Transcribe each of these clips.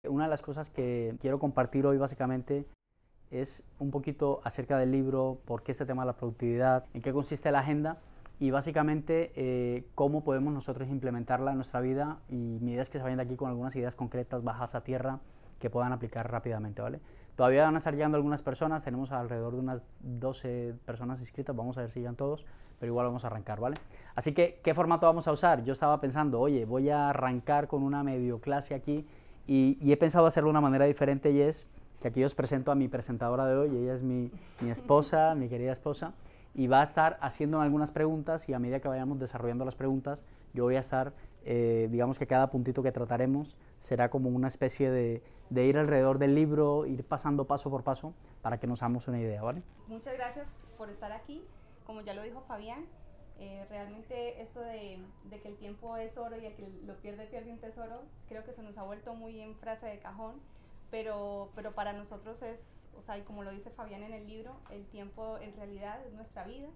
Una de las cosas que quiero compartir hoy básicamente es un poquito acerca del libro, por qué este tema de la productividad, en qué consiste la agenda y básicamente cómo podemos nosotros implementarla en nuestra vida, y mi idea es que se vayan de aquí con algunas ideas concretas, bajas a tierra, que puedan aplicar rápidamente, ¿vale? Todavía van a estar llegando algunas personas, tenemos alrededor de unas 12 personas inscritas, vamos a ver si llegan todos, pero igual vamos a arrancar, ¿vale? Así que, ¿qué formato vamos a usar? Yo estaba pensando, oye, voy a arrancar con una medio clase aquí y he pensado hacerlo de una manera diferente, y es que aquí os presento a mi presentadora de hoy. Ella es mi esposa, mi querida esposa, y va a estar haciendo algunas preguntas, y a medida que vayamos desarrollando las preguntas, yo voy a estar, digamos que cada puntito que trataremos será como una especie de ir alrededor del libro, ir pasando paso por paso para que nos hagamos una idea, ¿vale? Muchas gracias por estar aquí. Como ya lo dijo Fabián, realmente esto de que el tiempo es oro y el que lo pierde un tesoro, creo que se nos ha vuelto muy en frase de cajón, pero para nosotros es, o sea, y como lo dice Fabián en el libro, el tiempo en realidad es nuestra vida.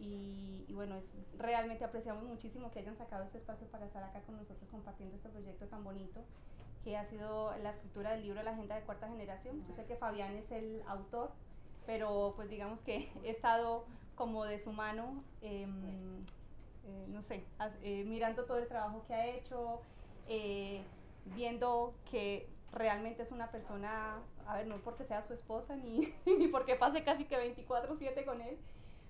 Y bueno, realmente apreciamos muchísimo que hayan sacado este espacio para estar acá con nosotros compartiendo este proyecto tan bonito que ha sido la escritura del libro La Agenda de Cuarta Generación. Yo sé que Fabián es el autor, pero pues digamos que he estado como de su mano, no sé, mirando todo el trabajo que ha hecho, viendo que realmente es una persona, a ver, no porque sea su esposa ni porque pase casi que 24/7 con él,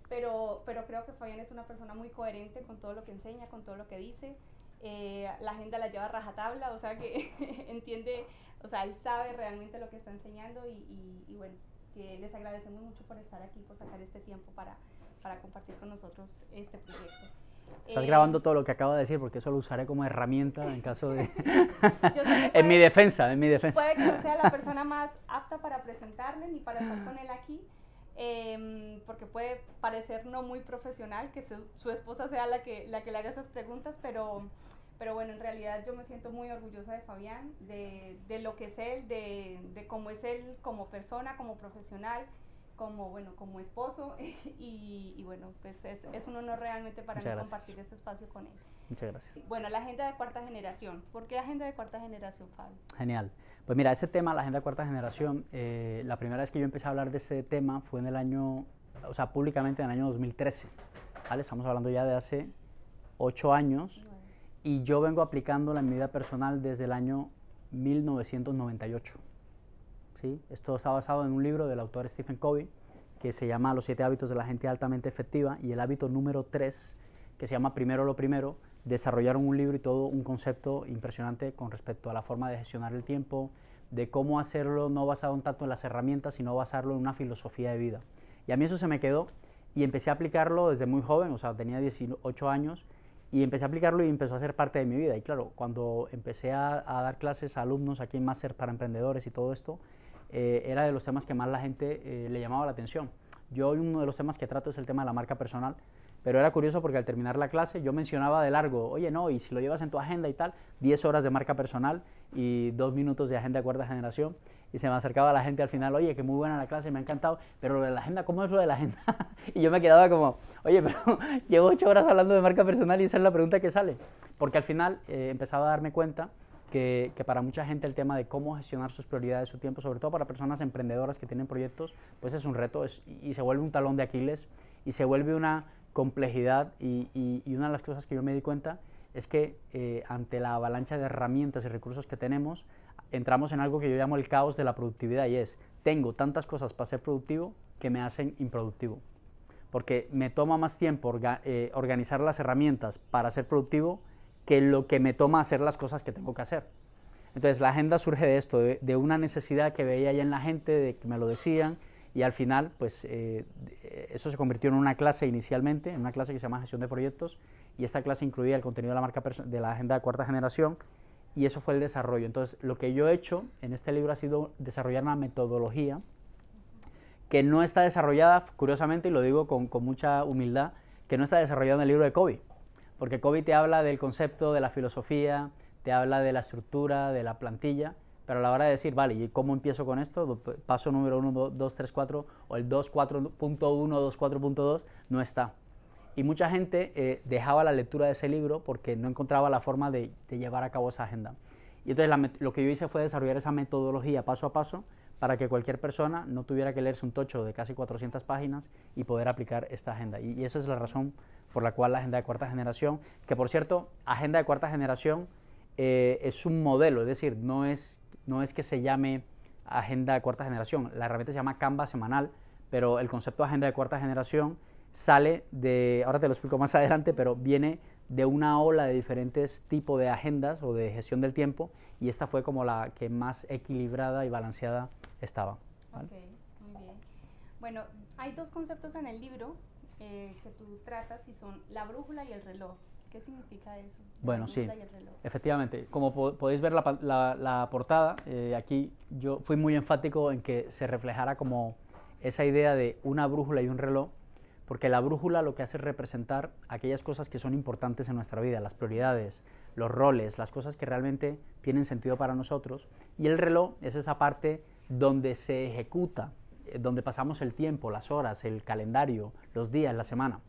pero creo que Fabián es una persona muy coherente con todo lo que enseña, con todo lo que dice. La agenda la lleva a rajatabla, o sea que entiende, o sea, él sabe realmente lo que está enseñando, y bueno, que les agradecemos mucho por estar aquí, por sacar este tiempo para compartir con nosotros este proyecto. Estás grabando todo lo que acabo de decir, porque eso lo usaré como herramienta en caso de... puede, en mi defensa. Puede que no sea la persona más apta para presentarle ni para estar con él aquí, porque puede parecer no muy profesional que su esposa sea la que le haga esas preguntas, pero bueno, en realidad yo me siento muy orgullosa de Fabián, de lo que es él, de cómo es él como persona, como profesional, como esposo, y bueno, pues es un honor realmente para mí compartir este espacio con él. Muchas gracias. Bueno, la agenda de cuarta generación. ¿Por qué agenda de cuarta generación, Fabio? Genial. Pues mira, ese tema, la agenda de cuarta generación, la primera vez que yo empecé a hablar de este tema fue en el año, o sea, públicamente en el año 2013, ¿vale? Estamos hablando ya de hace 8 años, y yo vengo aplicándola en mi vida personal desde el año 1998. ¿Sí? Esto está basado en un libro del autor Stephen Covey que se llama Los 7 hábitos de la gente altamente efectiva, y el hábito número 3, que se llama Primero lo primero, desarrollaron un libro y todo un concepto impresionante con respecto a la forma de gestionar el tiempo, de cómo hacerlo no basado tanto en las herramientas, sino basarlo en una filosofía de vida. Y a mí eso se me quedó, y empecé a aplicarlo desde muy joven, o sea, tenía 18 años, y empecé a aplicarlo y empezó a ser parte de mi vida. Y claro, cuando empecé a dar clases a alumnos aquí en Máster para Emprendedores y todo esto, era de los temas que más la gente le llamaba la atención. Yo uno de los temas que trato es el tema de la marca personal, pero era curioso porque al terminar la clase yo mencionaba de largo, oye, no, y si lo llevas en tu agenda y tal, 10 horas de marca personal y 2 minutos de agenda de cuarta generación, y se me acercaba la gente al final, oye, que muy buena la clase, me ha encantado, pero lo de la agenda, ¿cómo es lo de la agenda? Y yo me quedaba como, oye, pero llevo 8 horas hablando de marca personal y esa es la pregunta que sale, porque al final empezaba a darme cuenta que para mucha gente el tema de cómo gestionar sus prioridades, su tiempo, sobre todo para personas emprendedoras que tienen proyectos, pues es un reto, y se vuelve un talón de Aquiles, y se vuelve una complejidad, y una de las cosas que yo me di cuenta es que ante la avalancha de herramientas y recursos que tenemos, entramos en algo que yo llamo el caos de la productividad, y es, tengo tantas cosas para ser productivo que me hacen improductivo, porque me toma más tiempo organizar las herramientas para ser productivo que lo que me toma hacer las cosas que tengo que hacer. Entonces la agenda surge de esto, de una necesidad que veía ya en la gente, de que me lo decían, y al final pues eso se convirtió en una clase inicialmente, en una clase que se llama Gestión de Proyectos, y esta clase incluía el contenido de la marca de la agenda de cuarta generación, y eso fue el desarrollo. Entonces lo que yo he hecho en este libro ha sido desarrollar una metodología que no está desarrollada, curiosamente, y lo digo con mucha humildad, que no está desarrollada en el libro de Covey, porque Covey te habla del concepto, de la filosofía, te habla de la estructura, de la plantilla, pero a la hora de decir, vale, ¿y cómo empiezo con esto? Paso número 1, 2, 3, 4, o el 2.4.1, 2.4.2, no está. Y mucha gente dejaba la lectura de ese libro porque no encontraba la forma de llevar a cabo esa agenda. Y entonces lo que yo hice fue desarrollar esa metodología paso a paso para que cualquier persona no tuviera que leerse un tocho de casi 400 páginas y poder aplicar esta agenda. Y esa es la razón por la cual la agenda de cuarta generación, que por cierto, agenda de cuarta generación es un modelo, es decir, no es que se llame agenda de cuarta generación, la herramienta se llama Canva semanal, pero el concepto de agenda de cuarta generación sale de, ahora te lo explico más adelante, pero viene de una ola de diferentes tipos de agendas o de gestión del tiempo, y esta fue como la que más equilibrada y balanceada estaba. ¿Vale? Ok, muy bien. Bueno, hay dos conceptos en el libro que tú tratas y son la brújula y el reloj. ¿Qué significa eso? Bueno, sí, efectivamente. Como podéis ver la portada, aquí yo fui muy enfático en que se reflejara como esa idea de una brújula y un reloj, porque la brújula lo que hace es representar aquellas cosas que son importantes en nuestra vida, las prioridades, los roles, las cosas que realmente tienen sentido para nosotros, y el reloj es esa parte donde se ejecuta, donde pasamos el tiempo, las horas, el calendario, los días, la semana.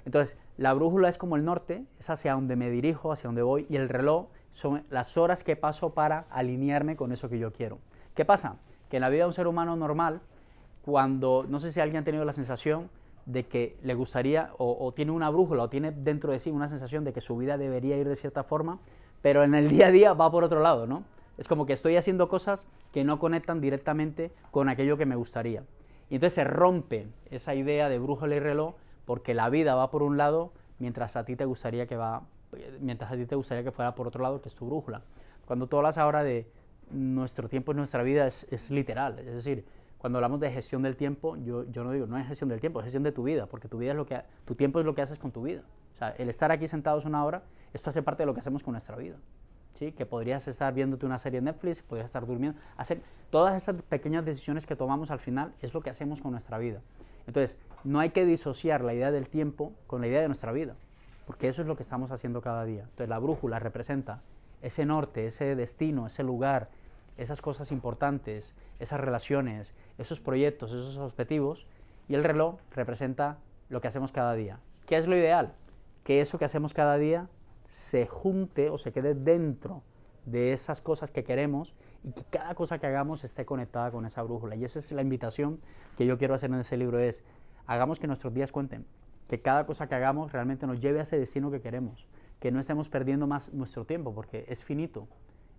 Entonces, la brújula es como el norte, es hacia donde me dirijo, hacia donde voy, y el reloj son las horas que paso para alinearme con eso que yo quiero. ¿Qué pasa? Que en la vida de un ser humano normal, cuando, no sé si alguien ha tenido la sensación de que le gustaría, o tiene una brújula, o tiene dentro de sí una sensación de que su vida debería ir de cierta forma, pero en el día a día va por otro lado, ¿no? Es como que estoy haciendo cosas que no conectan directamente con aquello que me gustaría. Y entonces se rompe esa idea de brújula y reloj, porque la vida va por un lado mientras a ti te gustaría que fuera por otro lado, que es tu brújula. Cuando tú hablas ahora de nuestro tiempo y nuestra vida es literal, es decir, cuando hablamos de gestión del tiempo, yo no digo, no es gestión del tiempo, es gestión de tu vida, porque tu tiempo es lo que haces con tu vida. O sea, el estar aquí sentados una hora, esto hace parte de lo que hacemos con nuestra vida. ¿Sí? Que podrías estar viéndote una serie en Netflix, podrías estar durmiendo, todas esas pequeñas decisiones que tomamos al final es lo que hacemos con nuestra vida. Entonces, no hay que disociar la idea del tiempo con la idea de nuestra vida, porque eso es lo que estamos haciendo cada día. Entonces, la brújula representa ese norte, ese destino, ese lugar, esas cosas importantes, esas relaciones, esos proyectos, esos objetivos, y el reloj representa lo que hacemos cada día. ¿Qué es lo ideal? Que eso que hacemos cada día se junte o se quede dentro de esas cosas que queremos y que cada cosa que hagamos esté conectada con esa brújula. Y esa es la invitación que yo quiero hacer en ese libro, es hagamos que nuestros días cuenten, que cada cosa que hagamos realmente nos lleve a ese destino que queremos, que no estemos perdiendo más nuestro tiempo, porque es finito,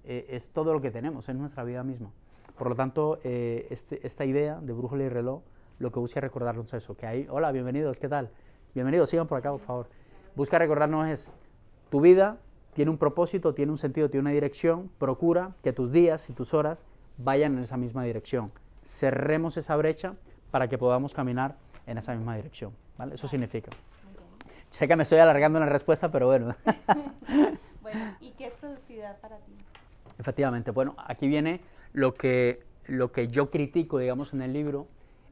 es todo lo que tenemos, es nuestra vida misma. Por lo tanto, esta idea de brújula y reloj, lo que busca recordarnos es eso, que hay, hola, bienvenidos, ¿qué tal? Bienvenidos, sigan por acá, por favor. Busca recordarnos es, tu vida tiene un propósito, tiene un sentido, tiene una dirección, procura que tus días y tus horas vayan en esa misma dirección. Cerremos esa brecha para que podamos caminar en esa misma dirección, ¿vale? Eso significa. Sé que me estoy alargando en la respuesta, pero bueno. Bueno, ¿y qué es productividad para ti? Efectivamente, bueno, aquí viene lo que yo critico, digamos, en el libro,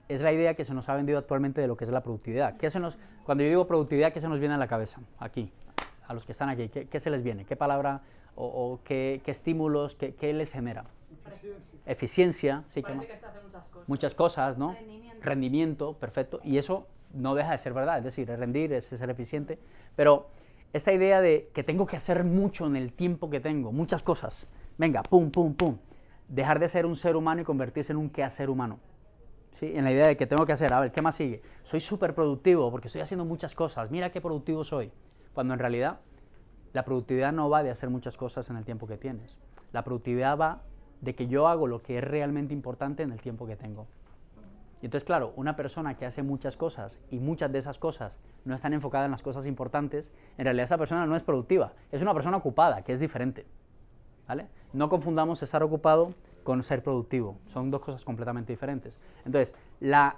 es la idea que se nos ha vendido actualmente de lo que es la productividad. Cuando yo digo productividad, ¿qué se nos viene a la cabeza? Aquí, a los que están aquí, ¿qué se les viene? ¿Qué palabra o qué estímulos, qué les genera? Eficiencia, sí, que se hacen muchas cosas, ¿no? Rendimiento, perfecto, y eso no deja de ser verdad, es decir, es rendir, es ser eficiente, pero esta idea de que tengo que hacer mucho en el tiempo que tengo, muchas cosas, venga, pum, pum, pum, dejar de ser un ser humano y convertirse en un quehacer humano, ¿sí? En la idea de que tengo que hacer, a ver, ¿qué más sigue? Soy súper productivo porque estoy haciendo muchas cosas, mira qué productivo soy, cuando en realidad la productividad no va de hacer muchas cosas en el tiempo que tienes, la productividad va de que yo hago lo que es realmente importante en el tiempo que tengo. Y entonces, claro, una persona que hace muchas cosas y muchas de esas cosas no están enfocadas en las cosas importantes, en realidad esa persona no es productiva, es una persona ocupada, que es diferente, ¿vale? No confundamos estar ocupado con ser productivo, son dos cosas completamente diferentes. Entonces, la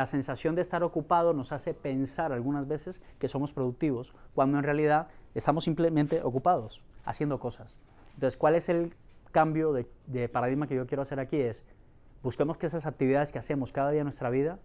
sensación de estar ocupado nos hace pensar algunas veces que somos productivos, cuando en realidad estamos simplemente ocupados, haciendo cosas. Entonces, ¿cuál es el cambio de paradigma que yo quiero hacer aquí? Es, busquemos que esas actividades que hacemos cada día en nuestra vida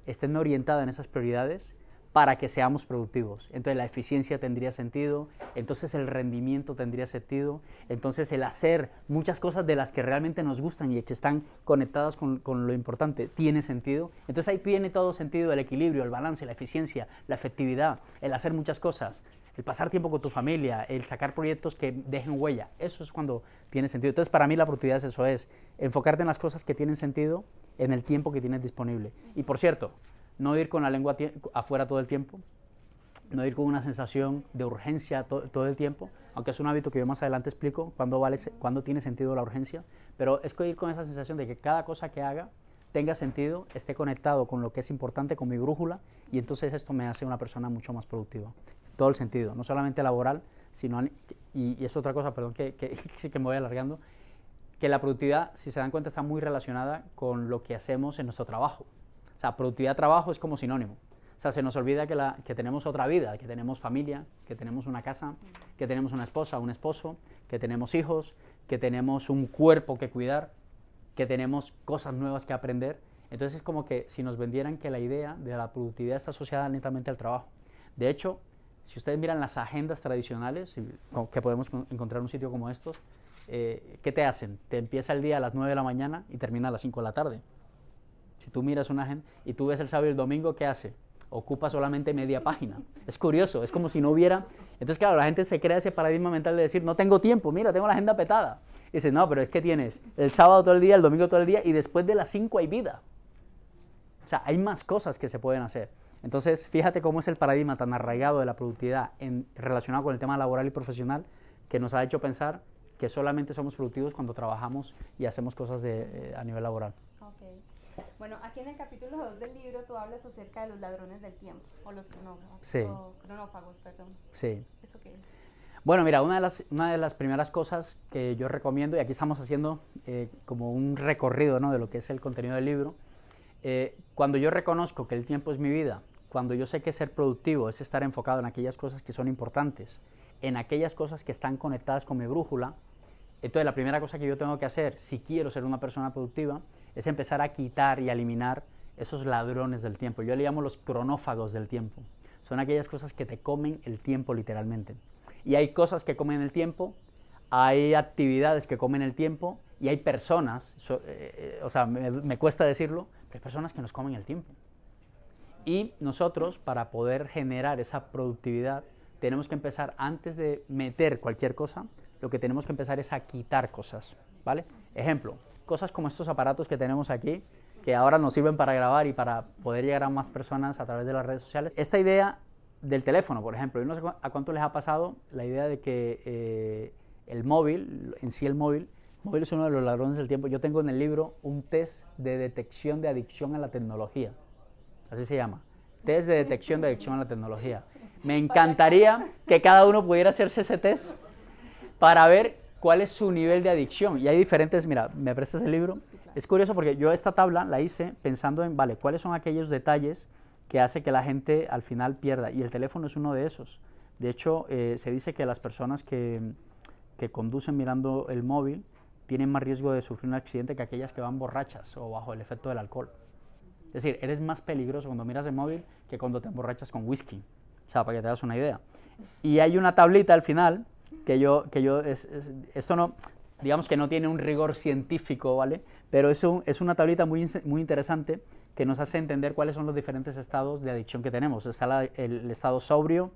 estén orientadas en esas prioridades para que seamos productivos. Entonces la eficiencia tendría sentido, entonces el rendimiento tendría sentido, entonces el hacer muchas cosas de las que realmente nos gustan y que están conectadas con lo importante tiene sentido. Entonces ahí tiene todo sentido el equilibrio, el balance, la eficiencia, la efectividad, el hacer muchas cosas. el pasar tiempo con tu familia, el sacar proyectos que dejen huella, eso es cuando tiene sentido. Entonces, para mí la productividad es eso, es enfocarte en las cosas que tienen sentido en el tiempo que tienes disponible. Y por cierto, no ir con la lengua afuera todo el tiempo, no ir con una sensación de urgencia todo el tiempo, aunque es un hábito que yo más adelante explico cuándo tiene sentido la urgencia, pero es ir con esa sensación de que cada cosa que haga tenga sentido, esté conectado con lo que es importante, con mi brújula, y entonces esto me hace una persona mucho más productiva, en todo el sentido, no solamente laboral, sino, y es otra cosa, perdón, que sí que me voy alargando, que la productividad, si se dan cuenta, está muy relacionada con lo que hacemos en nuestro trabajo. O sea, productividad-trabajo es como sinónimo. O sea, se nos olvida que tenemos otra vida, que tenemos familia, que tenemos una casa, que tenemos una esposa, un esposo, que tenemos hijos, que tenemos un cuerpo que cuidar, que tenemos cosas nuevas que aprender. Entonces es como que si nos vendieran que la idea de la productividad está asociada netamente al trabajo. De hecho, si ustedes miran las agendas tradicionales, que podemos encontrar en un sitio como estos, ¿qué te hacen? Te empieza el día a las 9 de la mañana y termina a las 5 de la tarde. Si tú miras una agenda y tú ves el sábado y el domingo, ¿qué hace? Ocupa solamente media página. Es curioso, es como si no hubiera... Entonces, claro, la gente se crea ese paradigma mental de decir, no tengo tiempo, mira, tengo la agenda petada. Y dice, no, pero es que tienes el sábado todo el día, el domingo todo el día, y después de las 5 hay vida. O sea, hay más cosas que se pueden hacer. Entonces, fíjate cómo es el paradigma tan arraigado de la productividad relacionado con el tema laboral y profesional, que nos ha hecho pensar que solamente somos productivos cuando trabajamos y hacemos cosas a nivel laboral. Okay. Bueno, aquí en el capítulo 2 del libro tú hablas acerca de los ladrones del tiempo, o los cronófagos, sí. Cronófagos, perdón. Sí. ¿Eso qué es? Bueno, mira, una de las primeras cosas que yo recomiendo, y aquí estamos haciendo como un recorrido, ¿no?, de lo que es el contenido del libro, cuando yo reconozco que el tiempo es mi vida, cuando yo sé que ser productivo es estar enfocado en aquellas cosas que son importantes, en aquellas cosas que están conectadas con mi brújula, entonces la primera cosa que yo tengo que hacer, si quiero ser una persona productiva, es empezar a quitar y a eliminar esos ladrones del tiempo. Yo le llamo los cronófagos del tiempo. Son aquellas cosas que te comen el tiempo literalmente. Y hay cosas que comen el tiempo, hay actividades que comen el tiempo y hay personas, o sea, me cuesta decirlo, pero hay personas que nos comen el tiempo. Y nosotros, para poder generar esa productividad, tenemos que empezar, antes de meter cualquier cosa, lo que tenemos que empezar es a quitar cosas, ¿vale? Ejemplo, cosas como estos aparatos que tenemos aquí, que ahora nos sirven para grabar y para poder llegar a más personas a través de las redes sociales. Esta idea del teléfono, por ejemplo, yo no sé a cuánto les ha pasado la idea de que el móvil, en sí el móvil es uno de los ladrones del tiempo. Yo tengo en el libro un test de detección de adicción a la tecnología, así se llama, test de detección de adicción a la tecnología. Me encantaría que cada uno pudiera hacerse ese test para ver cuál es su nivel de adicción. Y hay diferentes, mira, ¿me prestas el libro? Sí, claro. Es curioso porque yo esta tabla la hice pensando en, vale, ¿cuáles son aquellos detalles que hace que la gente al final pierda? Y el teléfono es uno de esos. De hecho, se dice que las personas que conducen mirando el móvil tienen más riesgo de sufrir un accidente que aquellas que van borrachas o bajo el efecto del alcohol. Es decir, eres más peligroso cuando miras el móvil que cuando te emborrachas con whisky. O sea, para que te hagas una idea. Y hay una tablita al final esto no, digamos que no tiene un rigor científico, ¿vale? Pero es una tablita muy interesante que nos hace entender cuáles son los diferentes estados de adicción que tenemos. Está el estado sobrio,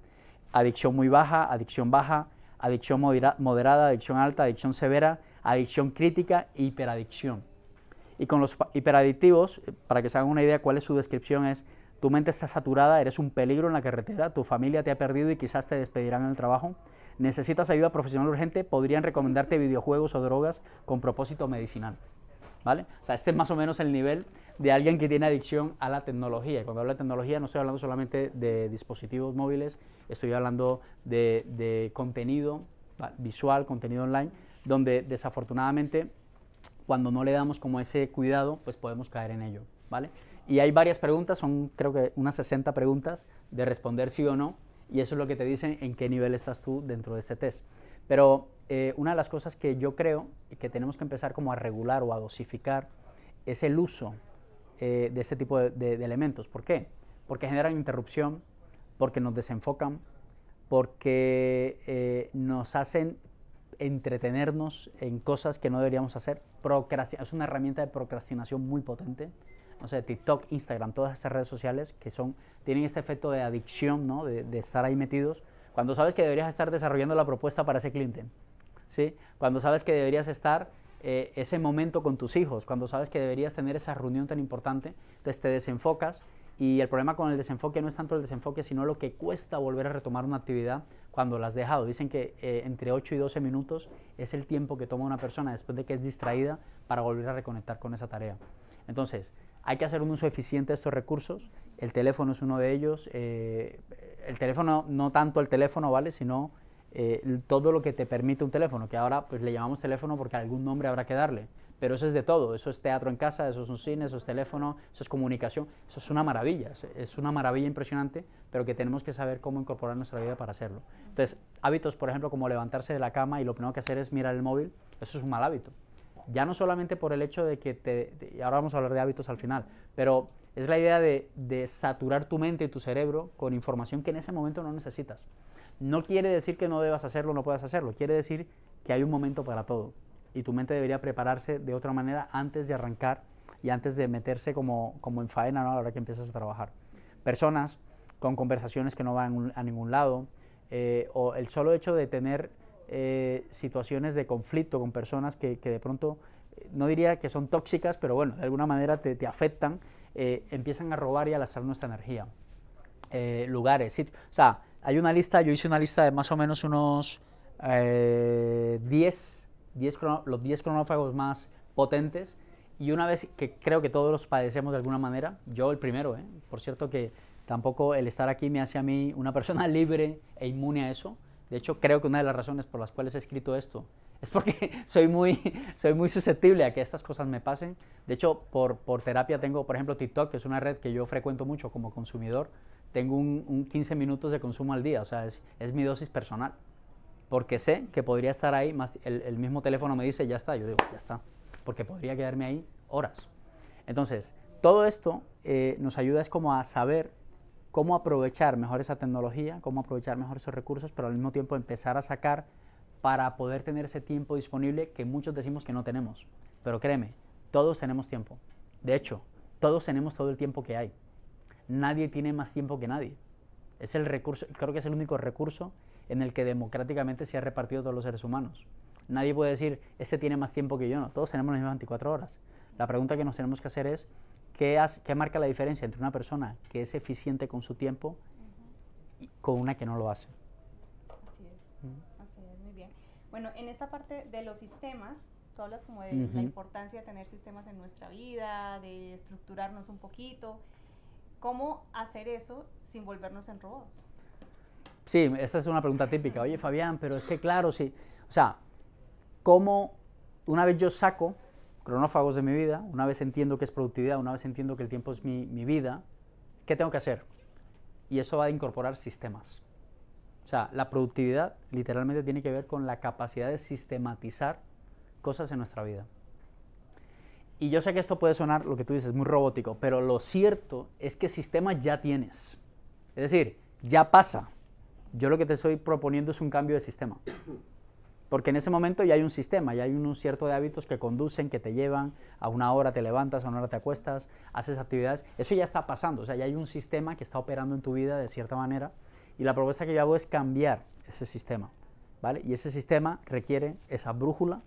adicción muy baja, adicción moderada, adicción alta, adicción severa, adicción crítica e hiperadicción. Y con los hiperadictivos, para que se hagan una idea cuál es su descripción, es: tu mente está saturada, eres un peligro en la carretera, tu familia te ha perdido y quizás te despedirán en el trabajo, necesitas ayuda profesional urgente, podrían recomendarte videojuegos o drogas con propósito medicinal, ¿vale? O sea, este es más o menos el nivel de alguien que tiene adicción a la tecnología. Y cuando hablo de tecnología no estoy hablando solamente de dispositivos móviles, estoy hablando de contenido visual, contenido online, donde desafortunadamente cuando no le damos como ese cuidado, pues podemos caer en ello, ¿vale? Y hay varias preguntas, son creo que unas 60 preguntas de responder sí o no, y eso es lo que te dicen en qué nivel estás tú dentro de este test. Pero una de las cosas que yo creo que tenemos que empezar como a regular o a dosificar es el uso de este tipo de elementos. ¿Por qué? Porque generan interrupción, porque nos desenfocan, porque nos hacen entretenernos en cosas que no deberíamos hacer. Es una herramienta de procrastinación muy potente. No sé, TikTok, Instagram, todas estas redes sociales que tienen este efecto de adicción, ¿no? de estar ahí metidos, Cuando sabes que deberías estar desarrollando la propuesta para ese cliente, ¿sí? Cuando sabes que deberías estar ese momento con tus hijos, cuando sabes que deberías tener esa reunión tan importante, entonces te desenfocas. Y el problema con el desenfoque no es tanto el desenfoque, sino lo que cuesta volver a retomar una actividad cuando la has dejado. Dicen que entre 8 y 12 minutos es el tiempo que toma una persona después de que es distraída para volver a reconectar con esa tarea. Entonces, hay que hacer un uso eficiente de estos recursos. El teléfono es uno de ellos. El teléfono, no tanto el teléfono, ¿vale? Sino todo lo que te permite un teléfono, que ahora pues le llamamos teléfono porque algún nombre habrá que darle. Pero eso es de todo, eso es teatro en casa, eso es un cine, eso es teléfono, eso es comunicación, eso es una maravilla impresionante, pero que tenemos que saber cómo incorporar en nuestra vida para hacerlo. Entonces, hábitos, por ejemplo, como levantarse de la cama y lo primero que hacer es mirar el móvil, eso es un mal hábito. Ya no solamente por el hecho de que y ahora vamos a hablar de hábitos al final, pero es la idea de saturar tu mente y tu cerebro con información que en ese momento no necesitas. No quiere decir que no debas hacerlo, no puedas hacerlo, quiere decir que hay un momento para todo. Y tu mente debería prepararse de otra manera antes de arrancar y antes de meterse como en faena, ¿no? A la hora que empiezas a trabajar. Personas con conversaciones que no van a ningún lado, o el solo hecho de tener situaciones de conflicto con personas que de pronto, no diría que son tóxicas, pero bueno, de alguna manera te afectan, empiezan a robar y a lastar nuestra energía. Lugares, sitios. O sea, hay una lista, yo hice una lista de más o menos unos los 10 cronófagos más potentes, y una vez que creo que todos los padecemos de alguna manera, yo el primero, por cierto que tampoco el estar aquí me hace a mí una persona libre e inmune a eso. De hecho, creo que una de las razones por las cuales he escrito esto es porque soy muy susceptible a que estas cosas me pasen. De hecho, por terapia tengo, por ejemplo, TikTok, que es una red que yo frecuento mucho como consumidor. Tengo un 15 minutos de consumo al día, o sea, es mi dosis personal. Porque sé que podría estar ahí, más el mismo teléfono me dice, ya está, yo digo, ya está, porque podría quedarme ahí horas. Entonces, todo esto nos ayuda es como a saber cómo aprovechar mejor esa tecnología, cómo aprovechar mejor esos recursos, pero al mismo tiempo empezar a sacar para poder tener ese tiempo disponible que muchos decimos que no tenemos. Pero créeme, todos tenemos tiempo. De hecho, todos tenemos todo el tiempo que hay. Nadie tiene más tiempo que nadie. Es el recurso, creo que es el único recurso en el que democráticamente se ha repartido todos los seres humanos. Nadie puede decir, este tiene más tiempo que yo, no, todos tenemos las mismas 24 horas. La pregunta que nos tenemos que hacer es, ¿qué marca la diferencia entre una persona que es eficiente con su tiempo y con una que no lo hace? Así es, muy bien. Bueno, en esta parte de los sistemas, tú hablas como de la importancia de tener sistemas en nuestra vida, de estructurarnos un poquito. ¿Cómo hacer eso sin volvernos en robots? Sí, esta es una pregunta típica. Oye, Fabián, pero es que claro, sí. O sea, ¿cómo una vez yo saco cronófagos de mi vida, una vez entiendo qué es productividad, una vez entiendo que el tiempo es mi vida, ¿qué tengo que hacer? Y eso va a incorporar sistemas. O sea, la productividad literalmente tiene que ver con la capacidad de sistematizar cosas en nuestra vida. Y yo sé que esto puede sonar, lo que tú dices, muy robótico, pero lo cierto es que sistemas ya tienes. Es decir, ya pasa. Yo lo que te estoy proponiendo es un cambio de sistema. Porque en ese momento ya hay un sistema, ya hay un cierto de hábitos que conducen, que te llevan, a una hora te levantas, a una hora te acuestas, haces actividades. Eso ya está pasando, o sea, ya hay un sistema que está operando en tu vida de cierta manera, y la propuesta que yo hago es cambiar ese sistema, ¿vale? Y ese sistema requiere esa brújula,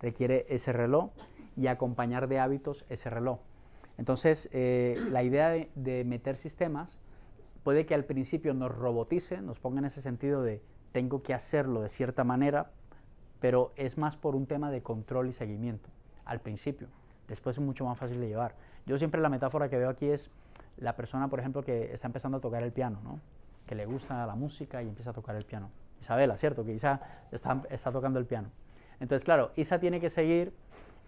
requiere ese reloj, y acompañar de hábitos ese reloj. Entonces, la idea de meter sistemas puede que al principio nos robotice, nos ponga en ese sentido de tengo que hacerlo de cierta manera, pero es más por un tema de control y seguimiento al principio. Después es mucho más fácil de llevar. Yo siempre la metáfora que veo aquí es la persona, por ejemplo, que está empezando a tocar el piano, ¿no? Que le gusta la música y empieza a tocar el piano. Isabela, ¿cierto? Que Isa está tocando el piano. Entonces, claro, Isa tiene que seguir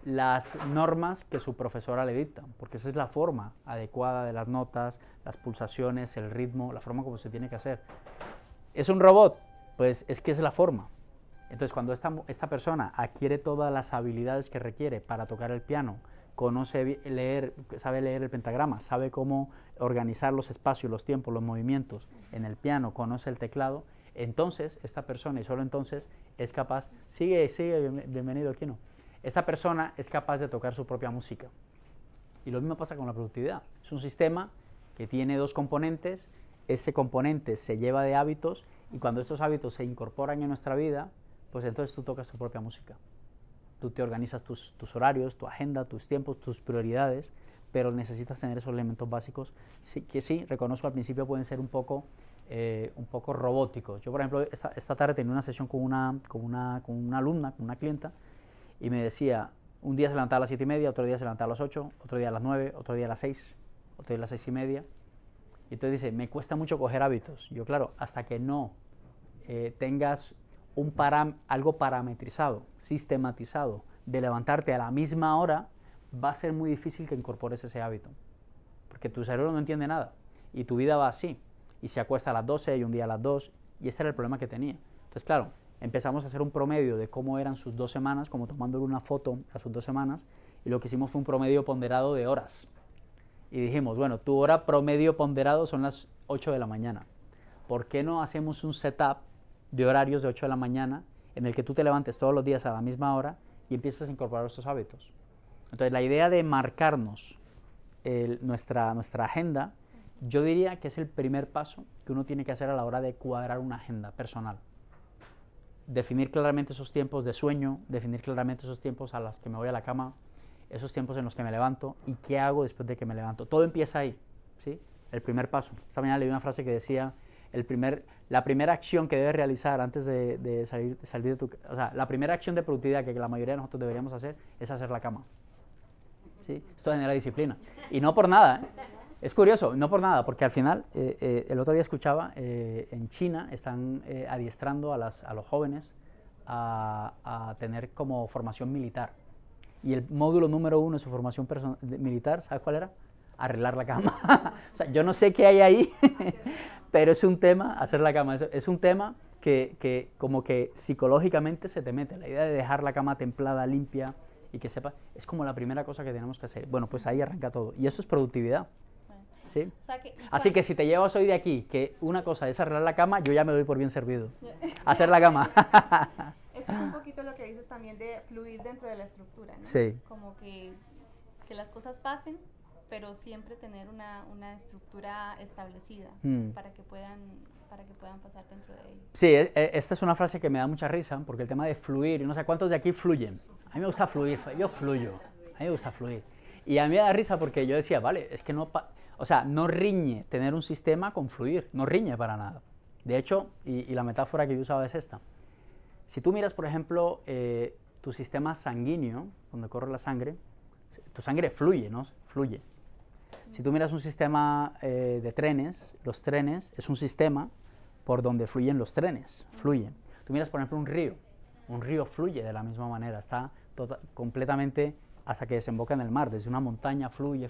las normas que su profesora le dicta, porque esa es la forma adecuada de las notas, las pulsaciones, el ritmo, la forma como se tiene que hacer. ¿Es un robot? Pues es que es la forma. Entonces, cuando esta persona adquiere todas las habilidades que requiere para tocar el piano, sabe leer el pentagrama, sabe cómo organizar los espacios, los tiempos, los movimientos en el piano, conoce el teclado, entonces esta persona, y solo entonces, es capaz, sigue, bienvenido aquí, ¿no? Esta persona es capaz de tocar su propia música. Y lo mismo pasa con la productividad. Es un sistema que tiene dos componentes. ese componente se lleva de hábitos y cuando estos hábitos se incorporan en nuestra vida, pues entonces tú tocas tu propia música. Tú te organizas tus horarios, tu agenda, tus tiempos, tus prioridades, pero necesitas tener esos elementos básicos que sí, reconozco al principio pueden ser un poco robóticos. Yo, por ejemplo, esta tarde tenía una sesión con una alumna, con una clienta, y me decía, un día se levantaba a las 7:30, otro día se levantaba a las 8, otro día a las 9, otro día a las 6, otro día a las 6:30. Y entonces dice, me cuesta mucho coger hábitos. Yo, claro, hasta que no tengas algo parametrizado, sistematizado, de levantarte a la misma hora, va a ser muy difícil que incorpores ese hábito. Porque tu cerebro no entiende nada. Y tu vida va así. Y se acuesta a las 12 y un día a las 2. Y ese era el problema que tenía. Entonces, claro, empezamos a hacer un promedio de cómo eran sus 2 semanas, como tomándole una foto a sus 2 semanas. Y lo que hicimos fue un promedio ponderado de horas. Y dijimos, bueno, tu hora promedio ponderado son las 8 de la mañana. ¿Por qué no hacemos un setup de horarios de 8 de la mañana en el que tú te levantes todos los días a la misma hora y empieces a incorporar estos hábitos? Entonces, la idea de marcarnos nuestra agenda, yo diría que es el primer paso que uno tiene que hacer a la hora de cuadrar una agenda personal. Definir claramente esos tiempos de sueño, definir claramente esos tiempos a los que me voy a la cama, esos tiempos en los que me levanto y qué hago después de que me levanto. Todo empieza ahí, ¿sí? El primer paso. Esta mañana leí una frase que decía, la primera acción que debes realizar antes de salir de tu... O sea, la primera acción de productividad que la mayoría de nosotros deberíamos hacer es hacer la cama. ¿Sí? Esto genera disciplina. Y no por nada, ¿eh? Es curioso, no por nada, porque al final, el otro día escuchaba, en China están adiestrando a los jóvenes a tener como formación militar. Y el módulo número 1 de su formación militar, ¿sabes cuál era? Arreglar la cama. O sea, yo no sé qué hay ahí, pero es un tema, hacer la cama, es un tema que como que psicológicamente se te mete. La idea de dejar la cama templada, limpia y que sepa, es como la primera cosa que tenemos que hacer. Bueno, pues ahí arranca todo. Y eso es productividad. ¿Sí? O sea así que si te llevas hoy de aquí, que una cosa es arreglar la cama, yo ya me doy por bien servido. Hacer la cama. Esto es un poquito lo que dices también de fluir dentro de la estructura, ¿no? Sí. Como que las cosas pasen, pero siempre tener una estructura establecida para que puedan pasar dentro de ella. Sí, esta es una frase que me da mucha risa, porque el tema de fluir, y no sé cuántos de aquí fluyen. A mí me gusta fluir, yo fluyo, a mí me gusta fluir. Y a mí me da risa porque yo decía, vale, es que no riñe tener un sistema con fluir, no riñe para nada. De hecho, y la metáfora que yo usaba es esta. Si tú miras, por ejemplo, tu sistema sanguíneo, donde corre la sangre, tu sangre fluye, ¿no? Fluye. Si tú miras un sistema de trenes, los trenes es un sistema por donde fluyen los trenes, fluyen. Tú miras, por ejemplo, un río fluye de la misma manera, está completamente hasta que desemboca en el mar, desde una montaña fluye.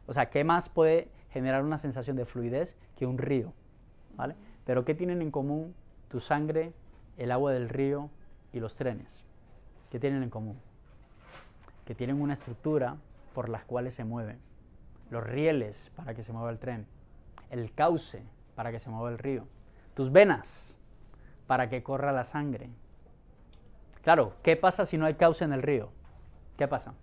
O sea, ¿qué más puede generar una sensación de fluidez que un río? ¿Vale? Pero ¿qué tienen en común tu sangre, el agua del río y los trenes? ¿Qué tienen en común? Que tienen una estructura por las cuales se mueven. Los rieles para que se mueva el tren, el cauce para que se mueva el río, tus venas para que corra la sangre. Claro, ¿qué pasa si no hay cauce en el río? ¿Qué pasa?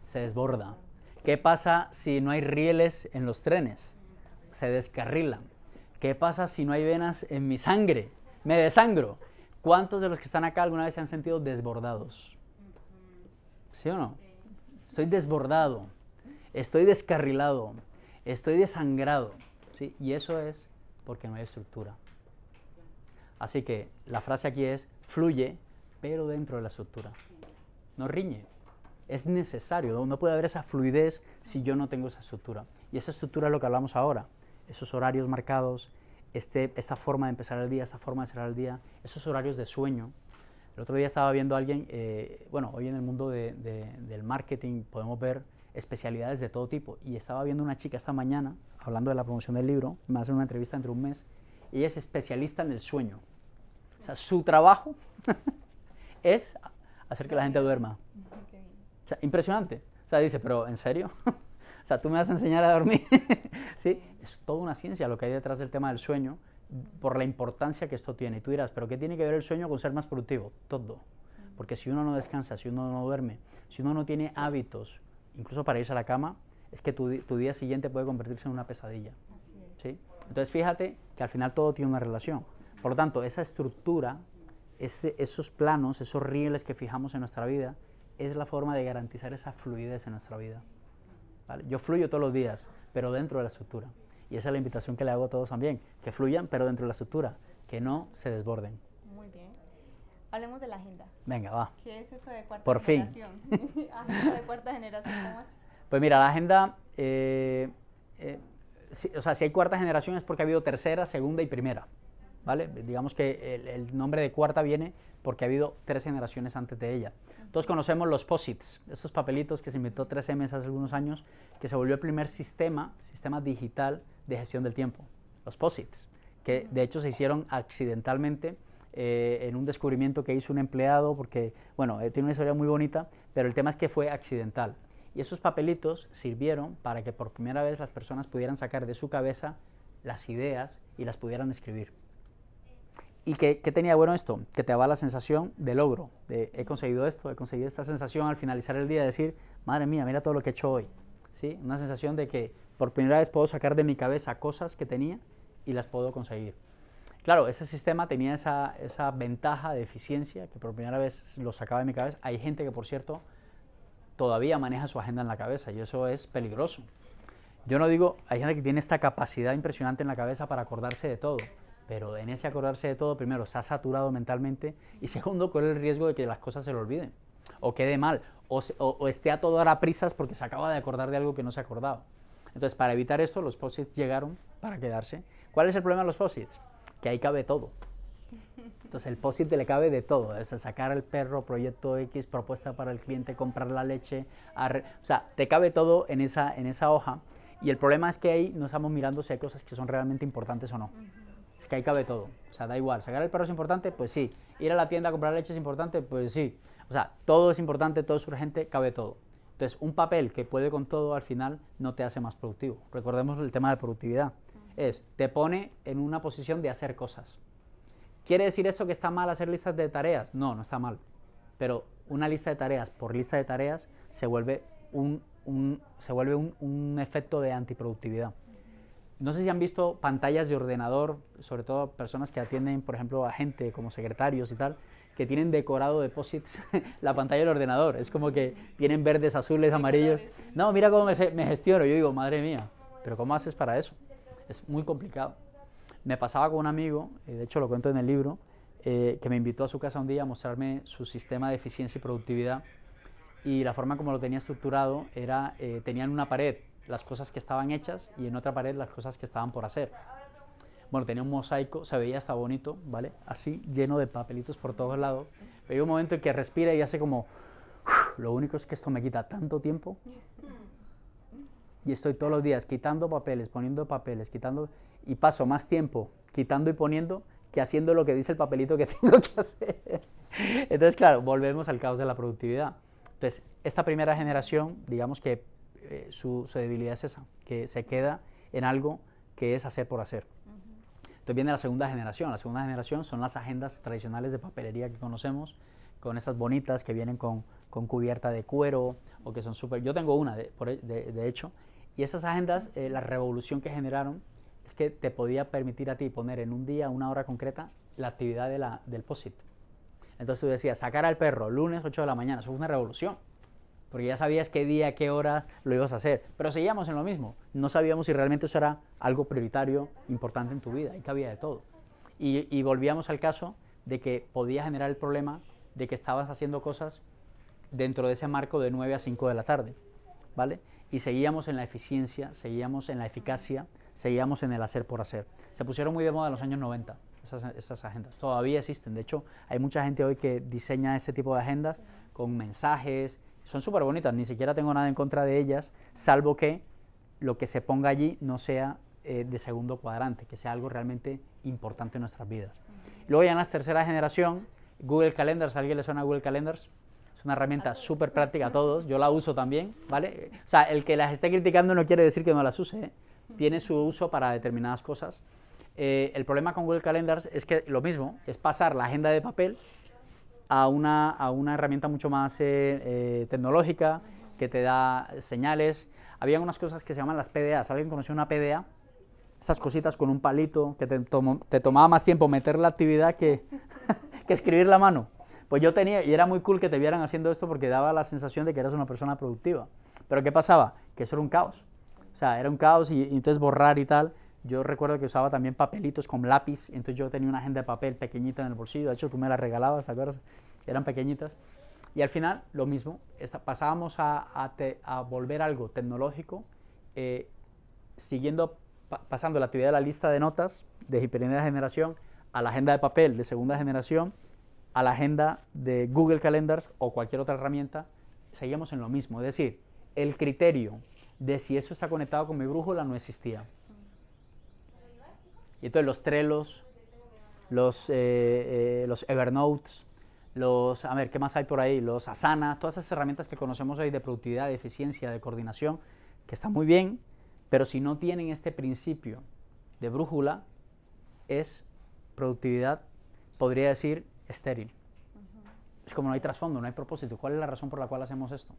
Se desborda. ¿Qué pasa si no hay rieles en los trenes? Se descarrilan. ¿Qué pasa si no hay venas en mi sangre? Me desangro. ¿Cuántos de los que están acá alguna vez se han sentido desbordados? ¿Sí o no? Estoy desbordado, estoy descarrilado, estoy desangrado, ¿sí? Y eso es porque no hay estructura. Así que la frase aquí es, fluye, pero dentro de la estructura. No riñe. Es necesario, no puede haber esa fluidez si yo no tengo esa estructura. Y esa estructura es lo que hablamos ahora, esos horarios marcados, esta forma de empezar el día, esta forma de cerrar el día, esos horarios de sueño. El otro día estaba viendo a alguien, bueno, hoy en el mundo del marketing podemos ver especialidades de todo tipo, y estaba viendo una chica esta mañana, hablando de la promoción del libro, me hace una entrevista entre un mes, y ella es especialista en el sueño. O sea, su trabajo es hacer que la gente duerma. O sea, impresionante. O sea, dice, pero ¿en serio? O sea, ¿tú me vas a enseñar a dormir? ¿Sí? Es toda una ciencia lo que hay detrás del tema del sueño, por la importancia que esto tiene. Y tú dirás, ¿pero qué tiene que ver el sueño con ser más productivo? Todo. Porque si uno no descansa, si uno no duerme, si uno no tiene hábitos, incluso para irse a la cama, es que tu día siguiente puede convertirse en una pesadilla. ¿Sí? Entonces fíjate que al final todo tiene una relación. Por lo tanto, esa estructura, esos planos, esos rieles que fijamos en nuestra vida, es la forma de garantizar esa fluidez en nuestra vida. ¿Vale? Yo fluyo todos los días, pero dentro de la estructura. Y esa es la invitación que le hago a todos también, que fluyan, pero dentro de la estructura, que no se desborden. Muy bien. Hablemos de la agenda. Venga, va. ¿Qué es eso de cuarta Por generación? Agenda de cuarta generación, ¿cómo es? Pues mira, la agenda, o sea, si hay cuarta generación es porque ha habido tercera, segunda y primera, ¿vale? Digamos que el nombre de cuarta viene porque ha habido 3 generaciones antes de ella. Todos conocemos los POSITs, estos papelitos que se inventó 3M hace algunos años, que se volvió el primer sistema digital de gestión del tiempo, los POSITs, que de hecho se hicieron accidentalmente en un descubrimiento que hizo un empleado, porque, bueno, tiene una historia muy bonita, pero el tema es que fue accidental. Y esos papelitos sirvieron para que por primera vez las personas pudieran sacar de su cabeza las ideas y las pudieran escribir. ¿Y qué tenía bueno esto? Que te daba la sensación de logro, de he conseguido esto, he conseguido esta sensación al finalizar el día de decir, madre mía, mira todo lo que he hecho hoy. ¿Sí? Una sensación de que por primera vez puedo sacar de mi cabeza cosas que tenía y las puedo conseguir. Claro, ese sistema tenía esa ventaja de eficiencia, que por primera vez lo sacaba de mi cabeza. Hay gente que, por cierto, todavía maneja su agenda en la cabeza y eso es peligroso. Yo no digo, hay gente que tiene esta capacidad impresionante en la cabeza para acordarse de todo, pero en ese acordarse de todo, primero, está saturado mentalmente y segundo, corre el riesgo de que las cosas se le olviden o quede mal o esté a todo a prisas porque se acaba de acordar de algo que no se acordaba. Entonces, para evitar esto, los POSITs llegaron para quedarse. ¿Cuál es el problema de los POSITs? Que ahí cabe todo. Entonces el POSIT le cabe de todo, es sacar al perro, proyecto X, propuesta para el cliente, comprar la leche, o sea, te cabe todo en esa hoja y el problema es que ahí no estamos mirando si hay cosas que son realmente importantes o no. Es que ahí cabe todo, o sea, da igual, sacar el perro es importante, pues sí, ir a la tienda a comprar leche es importante, pues sí, o sea, todo es importante, todo es urgente, cabe todo. Entonces un papel que puede con todo al final no te hace más productivo. Recordemos el tema de productividad, te pone en una posición de hacer cosas. ¿Quiere decir esto que está mal hacer listas de tareas? No, no está mal. Pero una lista de tareas por lista de tareas se vuelve un efecto de antiproductividad. No sé si han visto pantallas de ordenador, sobre todo personas que atienden, por ejemplo, a gente como secretarios y tal, que tienen decorado de POSITs la pantalla del ordenador. Es como que tienen verdes, azules, amarillos. No, mira cómo me gestiono. Yo digo, madre mía, ¿pero cómo haces para eso? Es muy complicado. Me pasaba con un amigo, de hecho lo cuento en el libro, que me invitó a su casa un día a mostrarme su sistema de eficiencia y productividad y la forma como lo tenía estructurado era, tenía en una pared las cosas que estaban hechas y en otra pared las cosas que estaban por hacer. Bueno, tenía un mosaico, se veía hasta bonito, ¿vale? Así, lleno de papelitos por todos lados. Pero hay un momento en que respira y hace como, lo único es que esto me quita tanto tiempo y estoy todos los días quitando papeles, poniendo papeles, quitando, y paso más tiempo quitando y poniendo que haciendo lo que dice el papelito que tengo que hacer. Entonces, claro, volvemos al caos de la productividad. Entonces, esta primera generación, digamos que su debilidad es esa, que se queda en algo que es hacer por hacer. Entonces viene la segunda generación. La segunda generación son las agendas tradicionales de papelería que conocemos, con esas bonitas que vienen con cubierta de cuero o que son súper... Yo tengo una, de hecho, y esas agendas, la revolución que generaron es que te podía permitir a ti poner en un día, una hora concreta, la actividad del POSIT. Entonces tú decías, sacar al perro, lunes 8 de la mañana, eso fue una revolución, porque ya sabías qué día, qué hora lo ibas a hacer, pero seguíamos en lo mismo, no sabíamos si realmente eso era algo prioritario, importante en tu vida, y cabía de todo. Y volvíamos al caso de que podía generar el problema de que estabas haciendo cosas dentro de ese marco de 9 a 5 de la tarde, ¿vale? Y seguíamos en la eficiencia, seguíamos en la eficacia, seguíamos en el hacer por hacer. Se pusieron muy de moda en los años 90, esas agendas. Todavía existen. De hecho, hay mucha gente hoy que diseña ese tipo de agendas con mensajes. Son súper bonitas, ni siquiera tengo nada en contra de ellas, salvo que lo que se ponga allí no sea de segundo cuadrante, que sea algo realmente importante en nuestras vidas. Luego ya en la tercera generación, Google Calendars, ¿a alguien le suena Google Calendars? Es una herramienta súper práctica a todos, yo la uso también, ¿vale? O sea, el que las esté criticando no quiere decir que no las use, ¿eh? Tiene su uso para determinadas cosas. El problema con Google Calendars es que lo mismo, es pasar la agenda de papel a una herramienta mucho más tecnológica, que te da señales. Había unas cosas que se llaman las PDAs. ¿Alguien conoció una PDA? esas cositas con un palito, que te tomaba más tiempo meter la actividad que, que escribir la mano. Pues yo tenía, y era muy cool que te vieran haciendo esto porque daba la sensación de que eras una persona productiva. Pero ¿qué pasaba? Que eso era un caos. O sea, era un caos y entonces borrar y tal. Yo recuerdo que usaba también papelitos con lápiz, entonces yo tenía una agenda de papel pequeñita en el bolsillo, de hecho tú me la regalabas, ¿te acuerdas? Eran pequeñitas. Y al final, lo mismo, pasábamos a volver algo tecnológico, pasando la actividad de la lista de notas de primera generación a la agenda de papel de segunda generación, a la agenda de Google Calendars o cualquier otra herramienta, seguíamos en lo mismo. Es decir, el criterio de si eso está conectado con mi brújula no existía. Y entonces los Trellos, los Evernotes, a ver, ¿qué más hay por ahí? Los Asana, todas esas herramientas que conocemos hoy de productividad, de eficiencia, de coordinación, que están muy bien, pero si no tienen este principio de brújula, es productividad, podría decir, estéril. Es como no hay trasfondo, no hay propósito. ¿Cuál es la razón por la cual hacemos esto?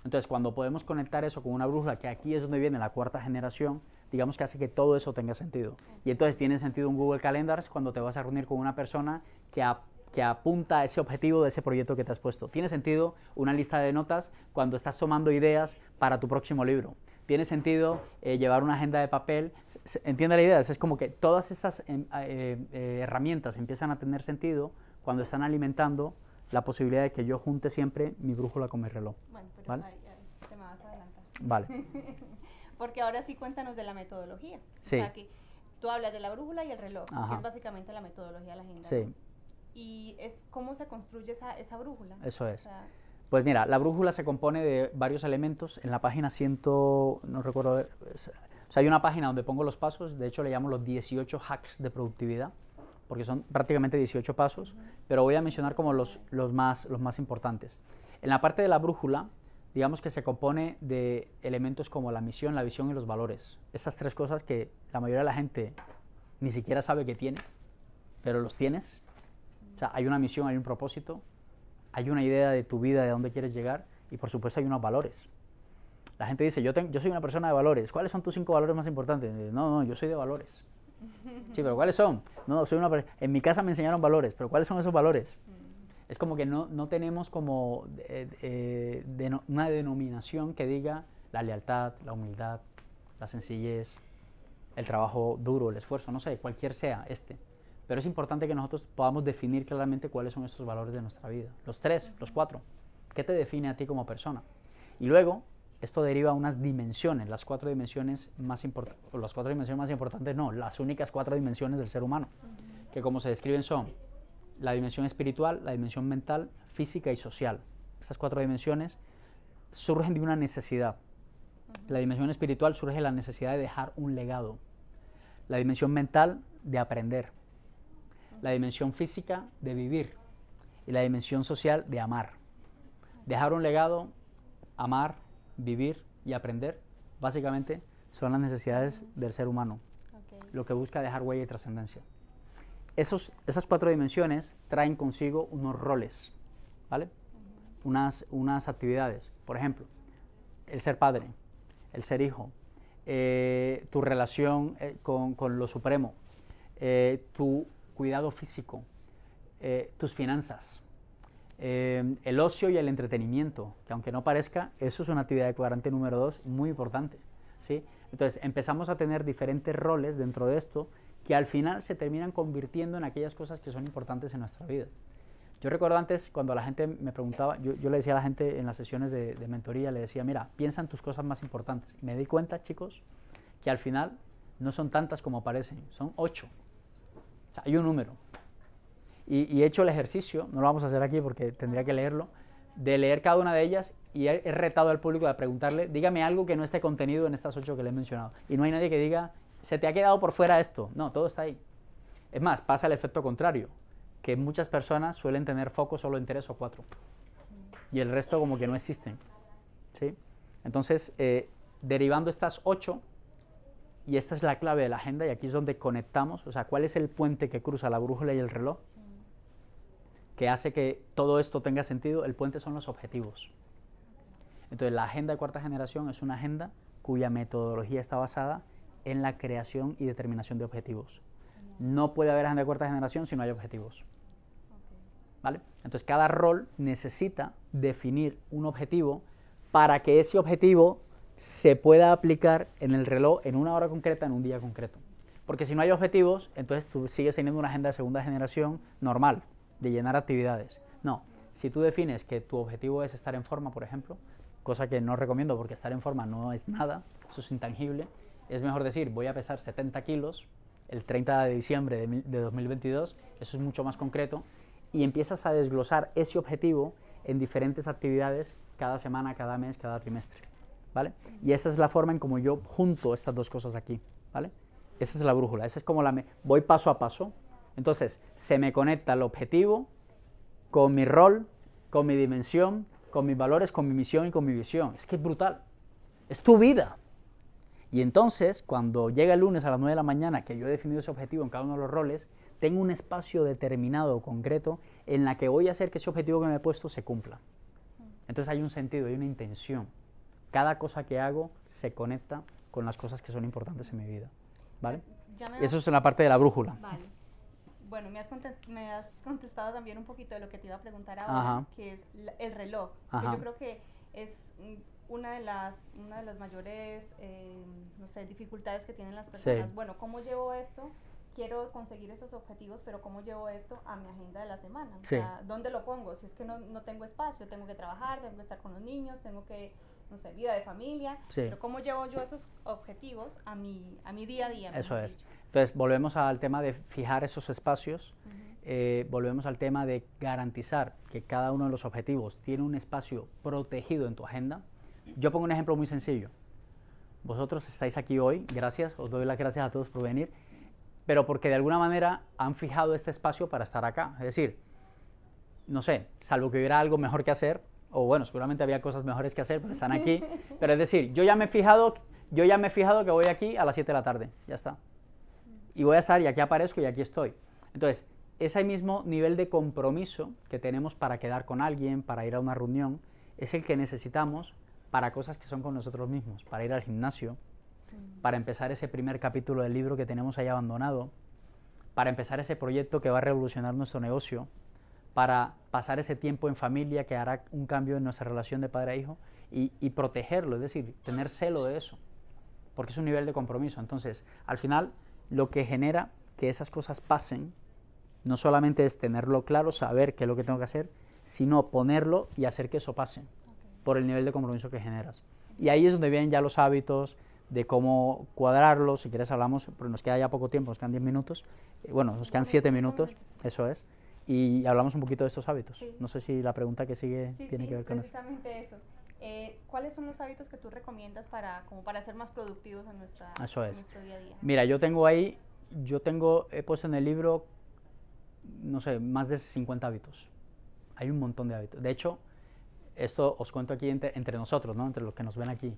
Entonces, cuando podemos conectar eso con una brújula, que aquí es donde viene la cuarta generación, digamos que hace que todo eso tenga sentido. Y entonces tiene sentido un Google Calendars cuando te vas a reunir con una persona que apunta a ese objetivo de ese proyecto que te has puesto. Tiene sentido una lista de notas cuando estás tomando ideas para tu próximo libro. Tiene sentido llevar una agenda de papel. ¿Entiende la idea? Es como que todas esas herramientas empiezan a tener sentido cuando están alimentando la posibilidad de que yo junte siempre mi brújula con mi reloj. Bueno, pero ¿vale? ahí te me vas a adelantar. Vale. Porque ahora sí cuéntanos de la metodología. Sí. O sea, que tú hablas de la brújula y el reloj, Ajá. que es básicamente la metodología de la agenda. Sí. ¿No? Y es cómo se construye esa brújula. Eso es. O sea, pues mira, la brújula se compone de varios elementos. En la página 100, no recuerdo, o sea, hay una página donde pongo los pasos, de hecho le llamo los 18 hacks de productividad, porque son prácticamente 18 pasos, pero voy a mencionar como los más importantes. En la parte de la brújula, digamos que se compone de elementos como la misión, la visión y los valores. Esas tres cosas que la mayoría de la gente ni siquiera sabe que tiene, pero los tienes. O sea, hay una misión, hay un propósito, hay una idea de tu vida, de dónde quieres llegar, y por supuesto hay unos valores. La gente dice, yo soy una persona de valores. ¿Cuáles son tus 5 valores más importantes? No, yo soy de valores. Sí, pero ¿cuáles son? No, en mi casa me enseñaron valores, pero ¿cuáles son esos valores? Es como que no tenemos como una denominación que diga la lealtad, la humildad, la sencillez, el trabajo duro, el esfuerzo, no sé, cualquier sea este. Pero es importante que nosotros podamos definir claramente cuáles son estos valores de nuestra vida. Los 3, los 4. ¿Qué te define a ti como persona? Y luego, esto deriva a unas dimensiones, las 4 dimensiones más importantes, o las 4 dimensiones más importantes no, las únicas 4 dimensiones del ser humano, que como se describen son la dimensión espiritual, la dimensión mental, física y social. Estas 4 dimensiones surgen de una necesidad. La dimensión espiritual surge de la necesidad de dejar un legado. La dimensión mental, de aprender. La dimensión física, de vivir. Y la dimensión social, de amar. Dejar un legado, amar, vivir y aprender, básicamente son las necesidades del ser humano. Okay. Lo que busca dejar huella y trascendencia. Esas 4 dimensiones traen consigo unos roles, ¿vale? Unas actividades. Por ejemplo, el ser padre, el ser hijo, tu relación con lo supremo, tu cuidado físico, tus finanzas, el ocio y el entretenimiento, que aunque no parezca, eso es una actividad de cuadrante número 2 muy importante, ¿sí? Entonces empezamos a tener diferentes roles dentro de esto que al final se terminan convirtiendo en aquellas cosas que son importantes en nuestra vida. Yo recuerdo antes, cuando la gente me preguntaba, yo le decía a la gente en las sesiones de mentoría, le decía, mira, piensa en tus cosas más importantes. Y me di cuenta, chicos, que al final no son tantas como parecen, son 8. O sea, hay un número. Y he hecho el ejercicio, no lo vamos a hacer aquí porque tendría que leerlo, de leer cada una de ellas y he retado al público a preguntarle, dígame algo que no esté contenido en estas 8 que le he mencionado. Y no hay nadie que diga, se te ha quedado por fuera esto. No, todo está ahí. Es más, pasa el efecto contrario, que muchas personas suelen tener foco solo en 3 o 4 y el resto como que no existen, ¿sí? Entonces, derivando estas 8, y esta es la clave de la agenda, y aquí es donde conectamos, o sea, ¿cuál es el puente que cruza la brújula y el reloj? Que hace que todo esto tenga sentido. El puente son los objetivos. Entonces, la agenda de cuarta generación es una agenda cuya metodología está basada en la creación y determinación de objetivos. No puede haber agenda de cuarta generación si no hay objetivos. ¿Vale? Entonces, cada rol necesita definir un objetivo para que ese objetivo se pueda aplicar en el reloj en una hora concreta, en un día concreto. Porque si no hay objetivos, entonces tú sigues teniendo una agenda de segunda generación normal, de llenar actividades. No, si tú defines que tu objetivo es estar en forma, por ejemplo, cosa que no recomiendo porque estar en forma no es nada, eso es intangible, es mejor decir, voy a pesar 70 kilos el 30 de diciembre de 2022, eso es mucho más concreto, y empiezas a desglosar ese objetivo en diferentes actividades cada semana, cada mes, cada trimestre, ¿vale? Y esa es la forma en como yo junto estas dos cosas aquí, ¿vale? Esa es la brújula, esa es como voy paso a paso. Entonces, se me conecta el objetivo con mi rol, con mi dimensión, con mis valores, con mi misión y con mi visión. Es que es brutal, es tu vida. Y entonces, cuando llega el lunes a las 9 de la mañana, que yo he definido ese objetivo en cada uno de los roles, tengo un espacio determinado, concreto, en la que voy a hacer que ese objetivo que me he puesto se cumpla. Entonces hay un sentido, hay una intención. Cada cosa que hago se conecta con las cosas que son importantes en mi vida, ¿vale? Eso es en la parte de la brújula. Vale. Bueno, me has contestado también un poquito de lo que te iba a preguntar ahora, que es el reloj, que yo creo que es una de las mayores, no sé, dificultades que tienen las personas. Sí. Bueno, ¿cómo llevo esto? Quiero conseguir esos objetivos, pero ¿cómo llevo esto a mi agenda de la semana? Sí. O sea, ¿dónde lo pongo? Si es que no tengo espacio, tengo que trabajar, tengo que estar con los niños, tengo que, no sé, vida de familia, sí. Pero ¿cómo llevo yo esos objetivos a mi día a día? Eso es. Entonces, volvemos al tema de fijar esos espacios, volvemos al tema de garantizar que cada uno de los objetivos tiene un espacio protegido en tu agenda. Yo pongo un ejemplo muy sencillo. Vosotros estáis aquí hoy, gracias, os doy las gracias a todos por venir, pero porque de alguna manera han fijado este espacio para estar acá. Es decir, no sé, salvo que hubiera algo mejor que hacer, o bueno, seguramente había cosas mejores que hacer, pero están aquí. Pero es decir, yo ya me he fijado que voy aquí a las 7 de la tarde, ya está. Y voy a estar, y aquí aparezco, y aquí estoy. Entonces, ese mismo nivel de compromiso que tenemos para quedar con alguien, para ir a una reunión, es el que necesitamos para cosas que son con nosotros mismos, para ir al gimnasio, para empezar ese primer capítulo del libro que tenemos ahí abandonado, para empezar ese proyecto que va a revolucionar nuestro negocio, para pasar ese tiempo en familia que hará un cambio en nuestra relación de padre a hijo y protegerlo, es decir, tener celo de eso, porque es un nivel de compromiso. Entonces, al final, lo que genera que esas cosas pasen, no solamente es tenerlo claro, saber qué es lo que tengo que hacer, sino ponerlo y hacer que eso pase, por el nivel de compromiso que generas. Y ahí es donde vienen ya los hábitos, de cómo cuadrarlos. Si quieres hablamos, pero nos queda ya poco tiempo, nos quedan 10 minutos, bueno, nos quedan 7 minutos, eso es, y hablamos un poquito de estos hábitos. Sí. No sé si la pregunta que sigue tiene que ver con eso. Precisamente eso. ¿Cuáles son los hábitos que tú recomiendas para ser más productivos en nuestro día a día? Mira, he puesto en el libro, no sé, más de 50 hábitos. Hay un montón de hábitos. De hecho, esto os cuento aquí entre nosotros, ¿no? Entre los que nos ven aquí.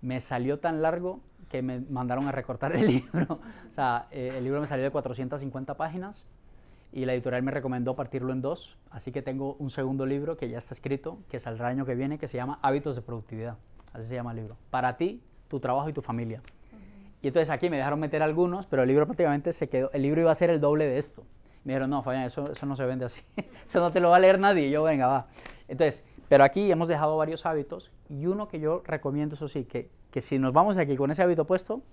Me salió tan largo que me mandaron a recortar el libro. O sea, el libro me salió de 450 páginas y la editorial me recomendó partirlo en 2. Así que tengo un segundo libro que ya está escrito, que saldrá el año que viene, que se llama Hábitos de Productividad. Así se llama el libro. Para ti, tu trabajo y tu familia. Y entonces aquí me dejaron meter algunos, pero el libro prácticamente se quedó. El libro iba a ser el doble de esto. Me dijeron, no, Fabián, eso no se vende así. Eso no te lo va a leer nadie. Y yo, venga, va. Entonces, pero aquí hemos dejado varios hábitos y uno que yo recomiendo, eso sí, que si nos vamos de aquí con ese hábito puesto,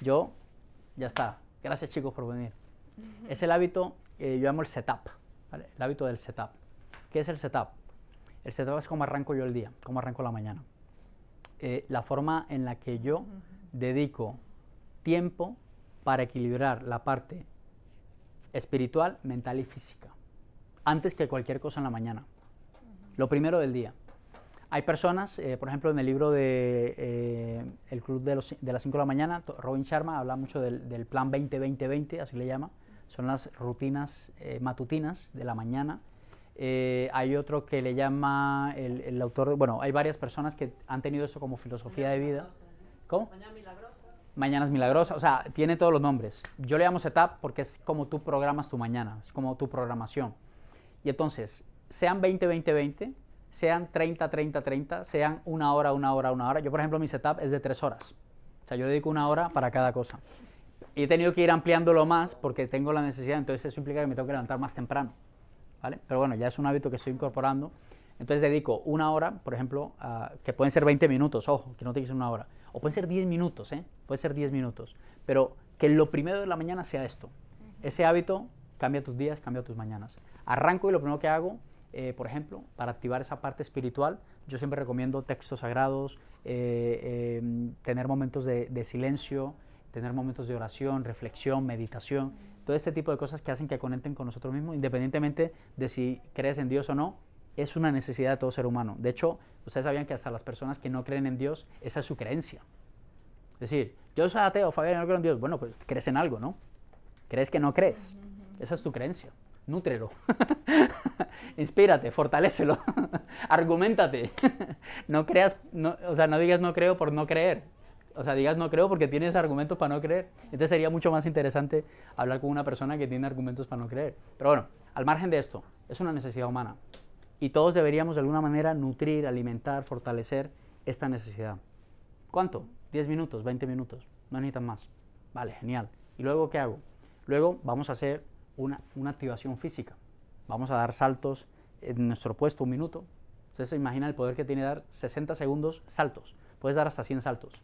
ya está. Gracias, chicos, por venir. Es el hábito, yo llamo el setup, ¿vale? El hábito del setup. ¿Qué es el setup? El setup es cómo arranco yo el día, cómo arranco la mañana. La forma en la que yo dedico tiempo para equilibrar la parte espiritual, mental y física, antes que cualquier cosa en la mañana. Lo primero del día. Hay personas, por ejemplo, en el libro de El Club de las 5 de la mañana, Robin Sharma habla mucho del plan 20-20-20, así le llama. Son las rutinas matutinas de la mañana. Hay otro que le llama el autor, bueno, hay varias personas que han tenido eso como filosofía de vida. ¿Cómo? Mañana milagrosa. Mañanas milagrosas, o sea, tiene todos los nombres. Yo le llamo setup porque es como tú programas tu mañana, es como tu programación. Y entonces, sean 20-20-20, sean 30-30-30, sean una hora. Yo, por ejemplo, mi setup es de 3 horas. O sea, yo dedico 1 hora para cada cosa. Y he tenido que ir ampliándolo más porque tengo la necesidad, entonces eso implica que me tengo que levantar más temprano, ¿vale? Pero bueno, ya es un hábito que estoy incorporando. Entonces dedico 1 hora, por ejemplo, que pueden ser 20 minutos, ojo, que no te dices 1 hora. O pueden ser 10 minutos, puede ser 10 minutos. Pero que lo primero de la mañana sea esto. Ese hábito cambia tus días, cambia tus mañanas. Arranco y lo primero que hago, por ejemplo, para activar esa parte espiritual, yo siempre recomiendo textos sagrados, tener momentos de silencio, tener momentos de oración, reflexión, meditación, todo este tipo de cosas que hacen que conecten con nosotros mismos, independientemente de si crees en Dios o no, es una necesidad de todo ser humano. De hecho, ustedes sabían que hasta las personas que no creen en Dios, esa es su creencia. Es decir, yo soy ateo, Fabián, no creo en Dios. Bueno, pues crees en algo, ¿no? ¿Crees que no crees? Esa es tu creencia. Nútrelo. Inspírate, fortalécelo. Arguméntate. No creas, o sea, no digas no creo por no creer. O sea, digas no creo porque tienes argumentos para no creer. Entonces sería mucho más interesante hablar con una persona que tiene argumentos para no creer. Pero bueno, al margen de esto, es una necesidad humana. Y todos deberíamos de alguna manera nutrir, alimentar, fortalecer esta necesidad. ¿Cuánto? 10 minutos, 20 minutos. No necesitan más. Vale, genial. ¿Y luego qué hago? Luego vamos a hacer una activación física. Vamos a dar saltos en nuestro puesto 1 minuto. Entonces se imagina el poder que tiene dar 60 segundos saltos. Puedes dar hasta 100 saltos.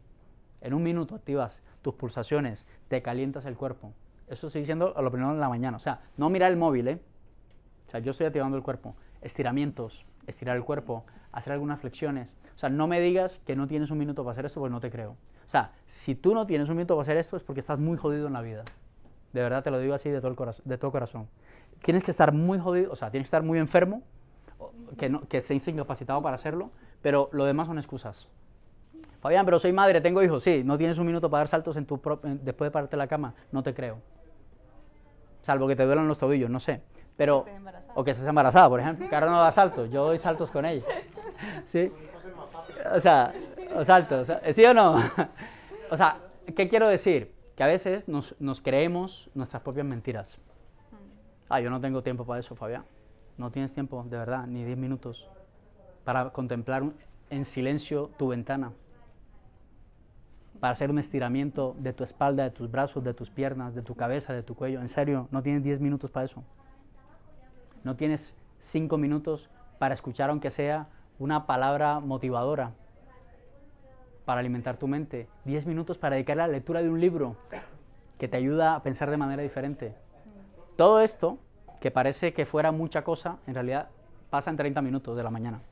En 1 minuto activas tus pulsaciones, te calientas el cuerpo. Eso estoy diciendo a lo primero en la mañana. O sea, no mirar el móvil, O sea, yo estoy activando el cuerpo. Estiramientos, estirar el cuerpo, hacer algunas flexiones. O sea, no me digas que no tienes 1 minuto para hacer esto porque no te creo. O sea, si tú no tienes 1 minuto para hacer esto es porque estás muy jodido en la vida. De verdad te lo digo así de todo corazón. Tienes que estar muy jodido, o sea, tienes que estar muy enfermo, que estés incapacitado para hacerlo, pero lo demás son excusas. Fabián, pero soy madre, tengo hijos. Sí, no tienes 1 minuto para dar saltos después de pararte de la cama. No te creo. Salvo que te duelan los tobillos, no sé. Pero, o que estés embarazada, por ejemplo. Que ahora no da saltos, yo doy saltos con ella. ¿Sí? O sea, saltos, ¿sí o no? O sea, ¿qué quiero decir? Que a veces nos creemos nuestras propias mentiras. Yo no tengo tiempo para eso, Fabián. No tienes tiempo, de verdad, ni 10 minutos para contemplar en silencio tu ventana, para hacer un estiramiento de tu espalda, de tus brazos, de tus piernas, de tu cabeza, de tu cuello. En serio, no tienes 10 minutos para eso. No tienes 5 minutos para escuchar, aunque sea una palabra motivadora, para alimentar tu mente. 10 minutos para dedicarle a la lectura de un libro que te ayuda a pensar de manera diferente. Todo esto, que parece que fuera mucha cosa, en realidad pasa en 30 minutos de la mañana.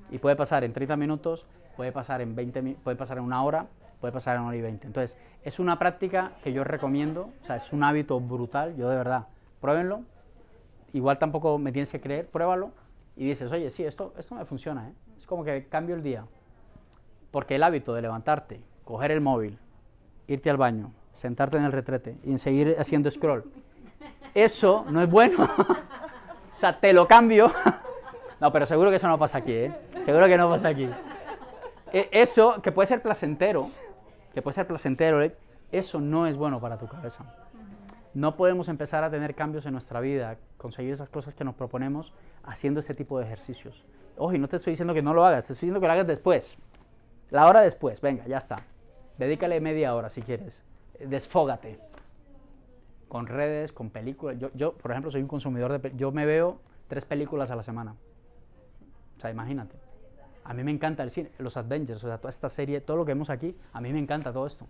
Y puede pasar en 30 minutos, puede pasar en 20, puede pasar en 1 hora, puede pasar en 1 hora y 20. Entonces, es una práctica que yo recomiendo, o sea, es un hábito brutal, yo de verdad, pruébenlo. Igual tampoco me tienes que creer, pruébalo y dices, oye, sí, esto me funciona, Es como que cambio el día. Porque el hábito de levantarte, coger el móvil, irte al baño, sentarte en el retrete y seguir haciendo scroll, eso no es bueno. O sea, te lo cambio. No, pero seguro que eso no pasa aquí, Seguro que no pasa aquí. Eso, que puede ser placentero, eso no es bueno para tu cabeza. No podemos empezar a tener cambios en nuestra vida, conseguir esas cosas que nos proponemos haciendo este tipo de ejercicios. Ojo, y no te estoy diciendo que no lo hagas, te estoy diciendo que lo hagas después. La hora después, venga, ya está. Dedícale media hora si quieres. Desfógate. Con redes, con películas. Yo, por ejemplo, soy un consumidor yo me veo 3 películas a la semana. O sea, imagínate. A mí me encanta el cine, los Avengers, o sea, toda esta serie, todo lo que vemos aquí, a mí me encanta todo esto.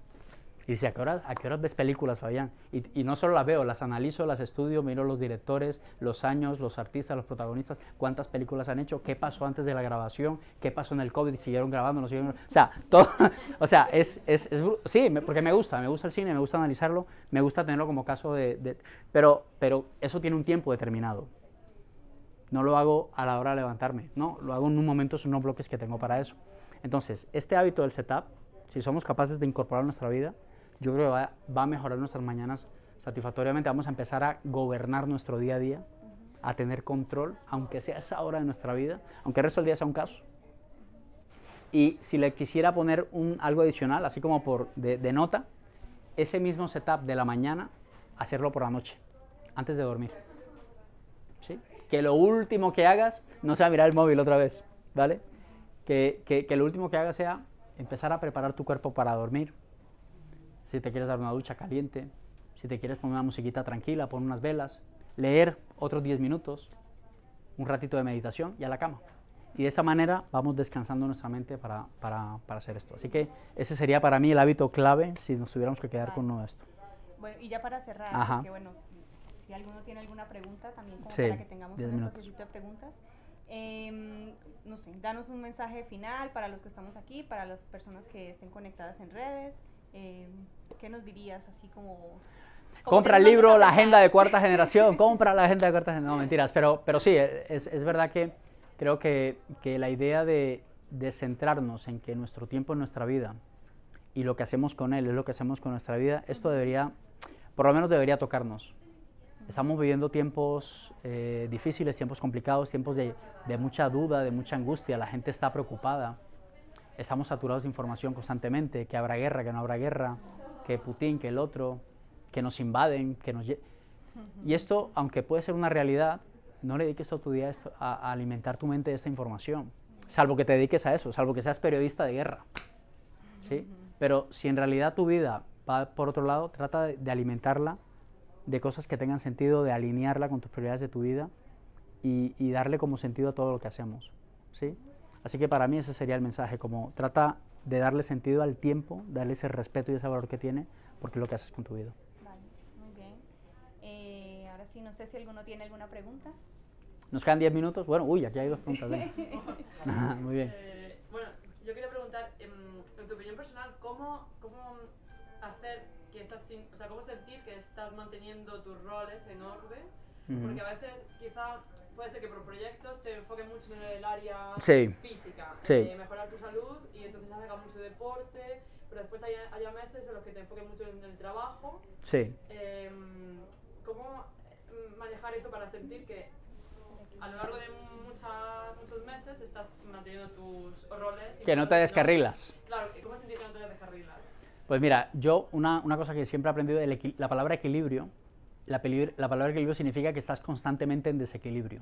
Y dice, ¿a qué horas ves películas, Fabián? Y no solo las veo, las analizo, las estudio, miro los directores, los años, los artistas, los protagonistas, cuántas películas han hecho, qué pasó antes de la grabación, qué pasó en el COVID, siguieron grabando, no siguieron grabando. O sea, todo, o sea, sí, porque me gusta el cine, me gusta analizarlo, me gusta tenerlo como caso pero eso tiene un tiempo determinado. No lo hago a la hora de levantarme, no, lo hago en un momento, son unos bloques que tengo para eso. Entonces, este hábito del setup, si somos capaces de incorporar en nuestra vida, yo creo que va a mejorar nuestras mañanas satisfactoriamente. Vamos a empezar a gobernar nuestro día a día, a tener control, aunque sea esa hora de nuestra vida, aunque el resto del día sea un caos. Y si le quisiera poner algo adicional, así como de nota, ese mismo setup de la mañana, hacerlo por la noche, antes de dormir. ¿Sí? Que lo último que hagas no sea mirar el móvil otra vez, ¿vale? Que lo último que hagas sea empezar a preparar tu cuerpo para dormir, si te quieres dar una ducha caliente, si te quieres poner una musiquita tranquila, pon unas velas, leer otros 10 minutos, un ratito de meditación y a la cama. Y de esa manera vamos descansando nuestra mente para hacer esto. Así que ese sería para mí el hábito clave si nos tuviéramos que quedar con uno de esto. Bueno, y ya para cerrar, Ajá. porque bueno, si alguno tiene alguna pregunta también como Sí, para que tengamos 10 un minutos. espacito de preguntas. No sé, danos un mensaje final para los que estamos aquí, para las personas que estén conectadas en redes. ¿Qué nos dirías así como compra el libro La Agenda de Cuarta Generación, compra la Agenda de Cuarta Generación. No, mentiras, pero sí, es verdad que creo que la idea de centrarnos en que nuestro tiempo es nuestra vida y lo que hacemos con él es lo que hacemos con nuestra vida, esto debería, por lo menos debería tocarnos. Estamos viviendo tiempos difíciles, tiempos complicados, tiempos de mucha duda, de mucha angustia, la gente está preocupada, estamos saturados de información constantemente, que habrá guerra, que no habrá guerra, que Putin, que el otro, que nos invaden, que nos... Y esto, aunque puede ser una realidad, no le dediques toda tu día a alimentar tu mente de esta información, salvo que te dediques a eso, salvo que seas periodista de guerra, ¿sí? Pero si en realidad tu vida va por otro lado, trata de alimentarla de cosas que tengan sentido, de alinearla con tus prioridades de tu vida y darle como sentido a todo lo que hacemos, ¿sí? Así que para mí ese sería el mensaje, como trata de darle sentido al tiempo, darle ese respeto y ese valor que tiene, porque es lo que haces con tu vida. Vale, muy bien. Ahora sí, no sé si alguno tiene alguna pregunta. ¿Nos quedan 10 minutos? Bueno, uy, aquí hay 2 preguntas. Muy bien. Bueno, yo quería preguntar, en tu opinión personal, ¿cómo hacer que estás o sea, cómo sentir que estás manteniendo tus roles en orden? Porque a veces quizá puede ser que por proyectos te enfoques mucho en el área física, mejorar tu salud y entonces hagas mucho deporte, pero después haya meses en los que te enfoques mucho en el trabajo. Sí. ¿Cómo manejar eso para sentir que a lo largo de muchos meses estás manteniendo tus roles? Que no te descarrilas. Claro, ¿cómo sentir que no te descarrilas? Pues mira, yo una cosa que siempre he aprendido, la palabra equilibrio, la palabra equilibrio significa que estás constantemente en desequilibrio.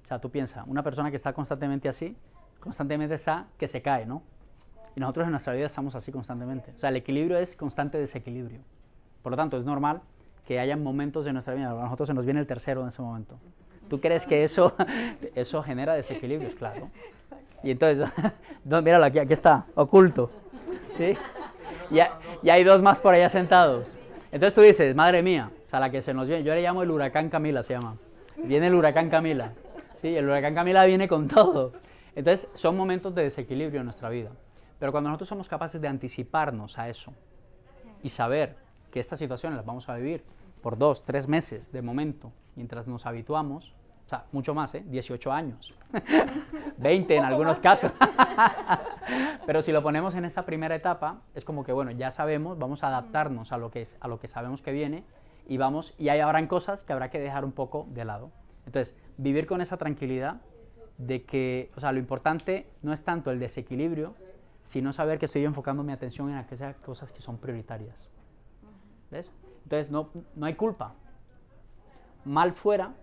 O sea, tú piensas, una persona que está constantemente así, constantemente está que se cae, ¿no? Y nosotros en nuestra vida estamos así constantemente. O sea, el equilibrio es constante desequilibrio. Por lo tanto, es normal que haya momentos de nuestra vida, a nosotros se nos viene el tercero en ese momento. ¿Tú crees que eso genera desequilibrios? Claro. Y entonces, míralo, aquí está, oculto. ¿Sí? Y hay 2 más por allá sentados. Entonces tú dices, madre mía, o sea, la que se nos viene, yo le llamo el huracán Camila, se llama. Viene el huracán Camila. Sí, el huracán Camila viene con todo. Entonces son momentos de desequilibrio en nuestra vida. Pero cuando nosotros somos capaces de anticiparnos a eso y saber que estas situaciones las vamos a vivir por 2, 3 meses de momento, mientras nos habituamos, o sea, mucho más, 18 años, 20 en algunos casos. Pero si lo ponemos en esta primera etapa, es como que, bueno, ya sabemos, vamos a adaptarnos a lo que sabemos que viene y ahí habrán cosas que habrá que dejar un poco de lado. Entonces, vivir con esa tranquilidad de que, o sea, lo importante no es tanto el desequilibrio, sino saber que estoy enfocando mi atención en aquellas cosas que son prioritarias. ¿Ves? Entonces, no hay culpa. Mal fuera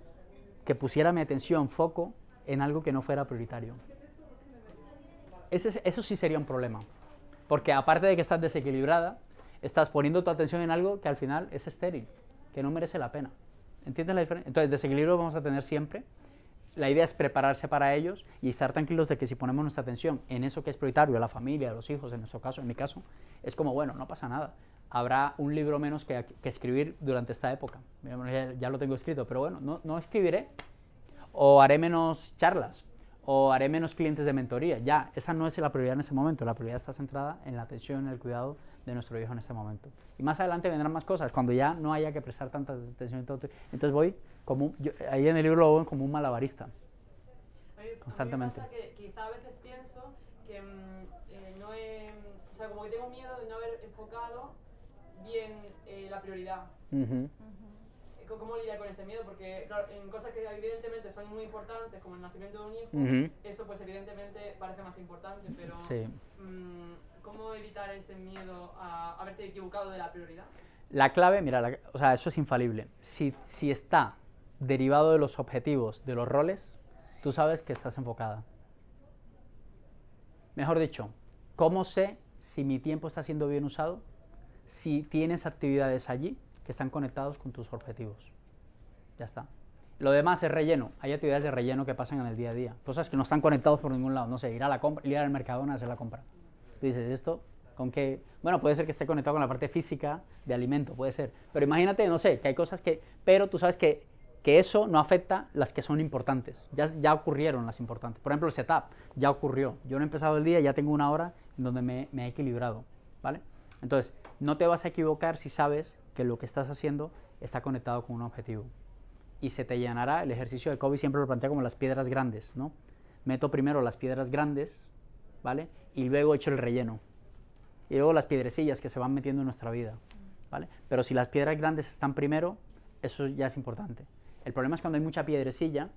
que pusiera mi atención, foco, en algo que no fuera prioritario. Eso sí sería un problema. Porque aparte de que estás desequilibrada, estás poniendo tu atención en algo que al final es estéril, que no merece la pena. ¿Entiendes la diferencia? Entonces, desequilibrio vamos a tener siempre. La idea es prepararse para ellos y estar tranquilos de que si ponemos nuestra atención en eso que es prioritario, la familia, los hijos, en nuestro caso, en mi caso, es como, bueno, no pasa nada. Habrá un libro menos que escribir durante esta época. Ya lo tengo escrito, pero bueno, no escribiré. O haré menos charlas, o haré menos clientes de mentoría. Ya, esa no es la prioridad en ese momento. La prioridad está centrada en la atención, en el cuidado de nuestro hijo en este momento. Y más adelante vendrán más cosas, cuando ya no haya que prestar tanta atención. Entonces voy como, ahí en el libro lo veo como un malabarista. Constantemente. A mí me pasa que quizá a veces pienso que o sea, como que tengo miedo de no haber enfocado bien la prioridad. ¿Cómo lidiar con ese miedo? Porque claro, en cosas que evidentemente son muy importantes, como el nacimiento de un hijo, eso pues evidentemente parece más importante, pero ¿cómo evitar ese miedo a haberte equivocado de la prioridad? La clave, mira, o sea, eso es infalible. Si está derivado de los objetivos, de los roles, tú sabes que estás enfocada. Mejor dicho, ¿cómo sé si mi tiempo está siendo bien usado? si tienes actividades allí que están conectados con tus objetivos. Ya está. Lo demás es relleno. Hay actividades de relleno que pasan en el día a día. Cosas que no están conectados por ningún lado. No sé, ir a la compra, ir al Mercadona a hacer la compra. Tú dices, ¿esto con qué? Bueno, puede ser que esté conectado con la parte física de alimento, puede ser. Pero imagínate, no sé, que hay cosas que... Pero tú sabes que eso no afecta las que son importantes. Ya ocurrieron las importantes. Por ejemplo, el setup ya ocurrió. Yo no he empezado el día, ya tengo una hora en donde me he equilibrado, ¿vale? Entonces, no te vas a equivocar si sabes que lo que estás haciendo está conectado con un objetivo. Y se te llenará, el ejercicio de Covey siempre lo plantea como las piedras grandes, ¿no? Meto primero las piedras grandes, ¿vale? Y luego echo el relleno. Y luego las piedrecillas que se van metiendo en nuestra vida, ¿vale? Pero si las piedras grandes están primero, eso ya es importante. El problema es cuando hay mucha piedrecilla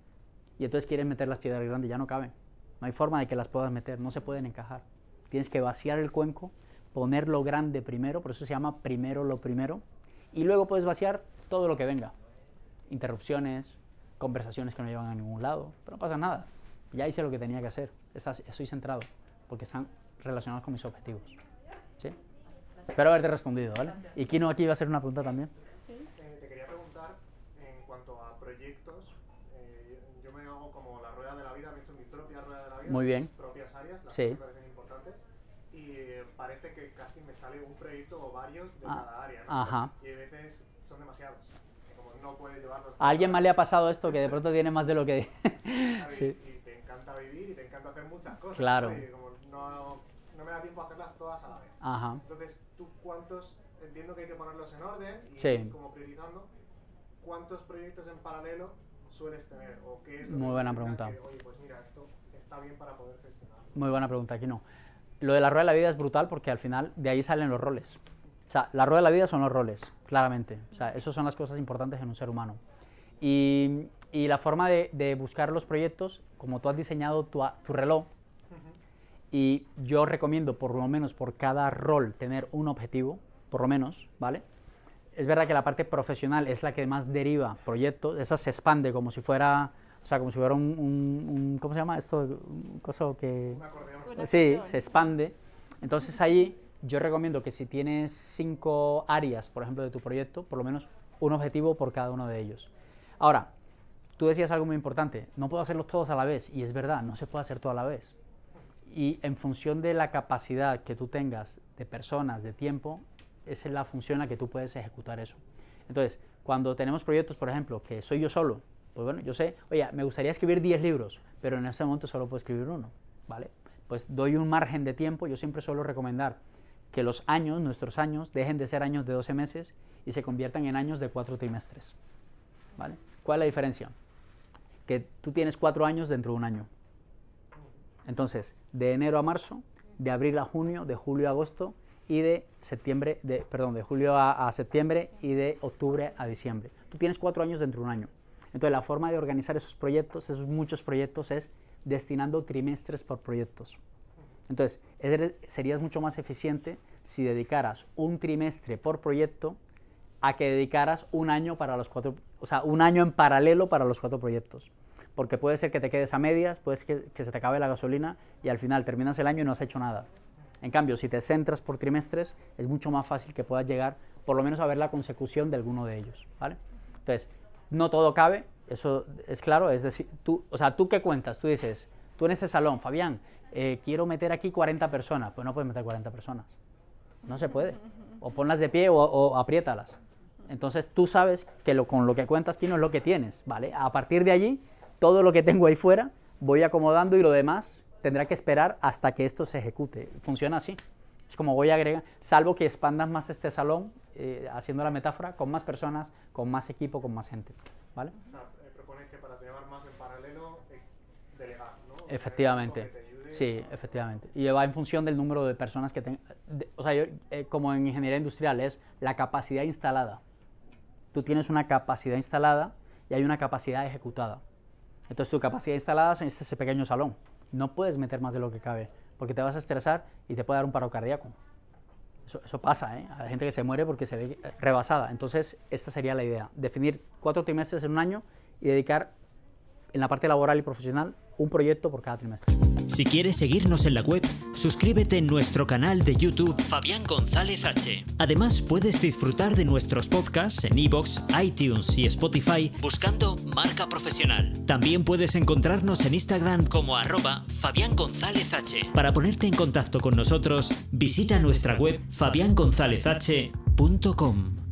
y entonces quieres meter las piedras grandes, ya no caben. No hay forma de que las puedas meter, no se pueden encajar. Tienes que vaciar el cuenco, poner lo grande primero, por eso se llama primero lo primero, y luego puedes vaciar todo lo que venga. Interrupciones, conversaciones que no llevan a ningún lado, pero no pasa nada. Ya hice lo que tenía que hacer, estoy centrado, porque están relacionados con mis objetivos. ¿Sí? Espero haberte respondido, ¿vale? Y Kino aquí iba a hacer una pregunta también. Te quería preguntar, en cuanto a proyectos, yo me hago como la rueda de la vida, me he hecho mi propia rueda de la vida, Muy bien. mis propias áreas, las Sí. que me parecen importantes, y parece que casi me sale un proyecto o varios de cada área, ¿no? Ajá. Y a veces son demasiados, como no puedes llevarlos. ¿A alguien más le ha pasado esto que de pronto tiene más de lo que... Sí. Y te encanta vivir y te encanta hacer muchas cosas. Claro. ¿no? Y como no me da tiempo a hacerlas todas a la vez. Ajá. Entonces, ¿tú cuántos, entiendo que hay que ponerlos en orden y Sí. como priorizando, cuántos proyectos en paralelo sueles tener? ¿O qué es lo Muy que buena determina pregunta. que, oye, pues mira, esto está bien para poder gestionarlo? Muy buena pregunta, Kino. Lo de la rueda de la vida es brutal porque al final de ahí salen los roles. O sea, la rueda de la vida son los roles, claramente. O sea, esas son las cosas importantes en un ser humano. Y la forma de buscar los proyectos, como tú has diseñado tu reloj, y yo recomiendo por lo menos por cada rol tener un objetivo, por lo menos, ¿vale? Es verdad que la parte profesional es la que más deriva proyectos, esa se expande como si fuera, o sea, como si fuera un ¿cómo se llama esto? Un coso que... Un acordeón. Sí, se expande. Entonces ahí yo recomiendo que si tienes 5 áreas, por ejemplo, de tu proyecto, por lo menos un objetivo por cada uno de ellos. Ahora, tú decías algo muy importante, no puedo hacerlos todos a la vez, y es verdad, no se puede hacer todo a la vez. Y en función de la capacidad que tú tengas de personas, de tiempo, esa es la función en la que tú puedes ejecutar eso. Entonces, cuando tenemos proyectos, por ejemplo, que soy yo solo, pues bueno, yo sé, oye, me gustaría escribir 10 libros, pero en este momento solo puedo escribir uno, ¿vale? Pues doy un margen de tiempo, yo siempre suelo recomendar que los años, nuestros años, dejen de ser años de 12 meses y se conviertan en años de 4 trimestres, ¿vale? ¿Cuál es la diferencia? Que tú tienes 4 años dentro de un año. Entonces, de enero a marzo, de abril a junio, de julio a agosto y de julio a septiembre y de octubre a diciembre. Tú tienes 4 años dentro de un año. Entonces, la forma de organizar esos proyectos, esos muchos proyectos, es destinando trimestres por proyectos. Entonces, serías mucho más eficiente si dedicaras un trimestre por proyecto a que dedicaras un año para los 4, o sea, un año en paralelo para los 4 proyectos. Porque puede ser que te quedes a medias, puede ser que se te acabe la gasolina y al final terminas el año y no has hecho nada. En cambio, si te centras por trimestres, es mucho más fácil que puedas llegar, por lo menos a ver la consecución de alguno de ellos, ¿vale? Entonces, no todo cabe, eso es claro, es decir, ¿tú qué cuentas? Tú dices, tú en ese salón, Fabián, quiero meter aquí 40 personas, pues no puedes meter 40 personas, no se puede, o ponlas de pie o apriétalas. Entonces, tú sabes que con lo que cuentas aquí no es lo que tienes, ¿vale? A partir de allí, todo lo que tengo ahí fuera voy acomodando y lo demás tendrá que esperar hasta que esto se ejecute. Funciona así. Es como voy a agregar, salvo que expandas más este salón, haciendo la metáfora, con más personas, con más equipo, con más gente, ¿vale? O sea, propones que para tener más en paralelo, delegar, ¿no? Efectivamente. Sí, efectivamente. Y va en función del número de personas que tengas. O sea, como en ingeniería industrial, es la capacidad instalada. Tú tienes una capacidad instalada y hay una capacidad ejecutada. Entonces, tu capacidad instalada es ese pequeño salón. No puedes meter más de lo que cabe, porque te vas a estresar y te puede dar un paro cardíaco. Eso pasa, ¿eh? Hay gente que se muere porque se ve rebasada. Entonces, esta sería la idea. Definir 4 trimestres en un año y dedicar en la parte laboral y profesional, un proyecto por cada trimestre. Si quieres seguirnos en la web, suscríbete en nuestro canal de YouTube Fabián González H. Además, puedes disfrutar de nuestros podcasts en iVoox, iTunes y Spotify buscando Marca Profesional. También puedes encontrarnos en Instagram como @FabiánGonzálezH. Para ponerte en contacto con nosotros, visita nuestra web fabiangonzalezh.com.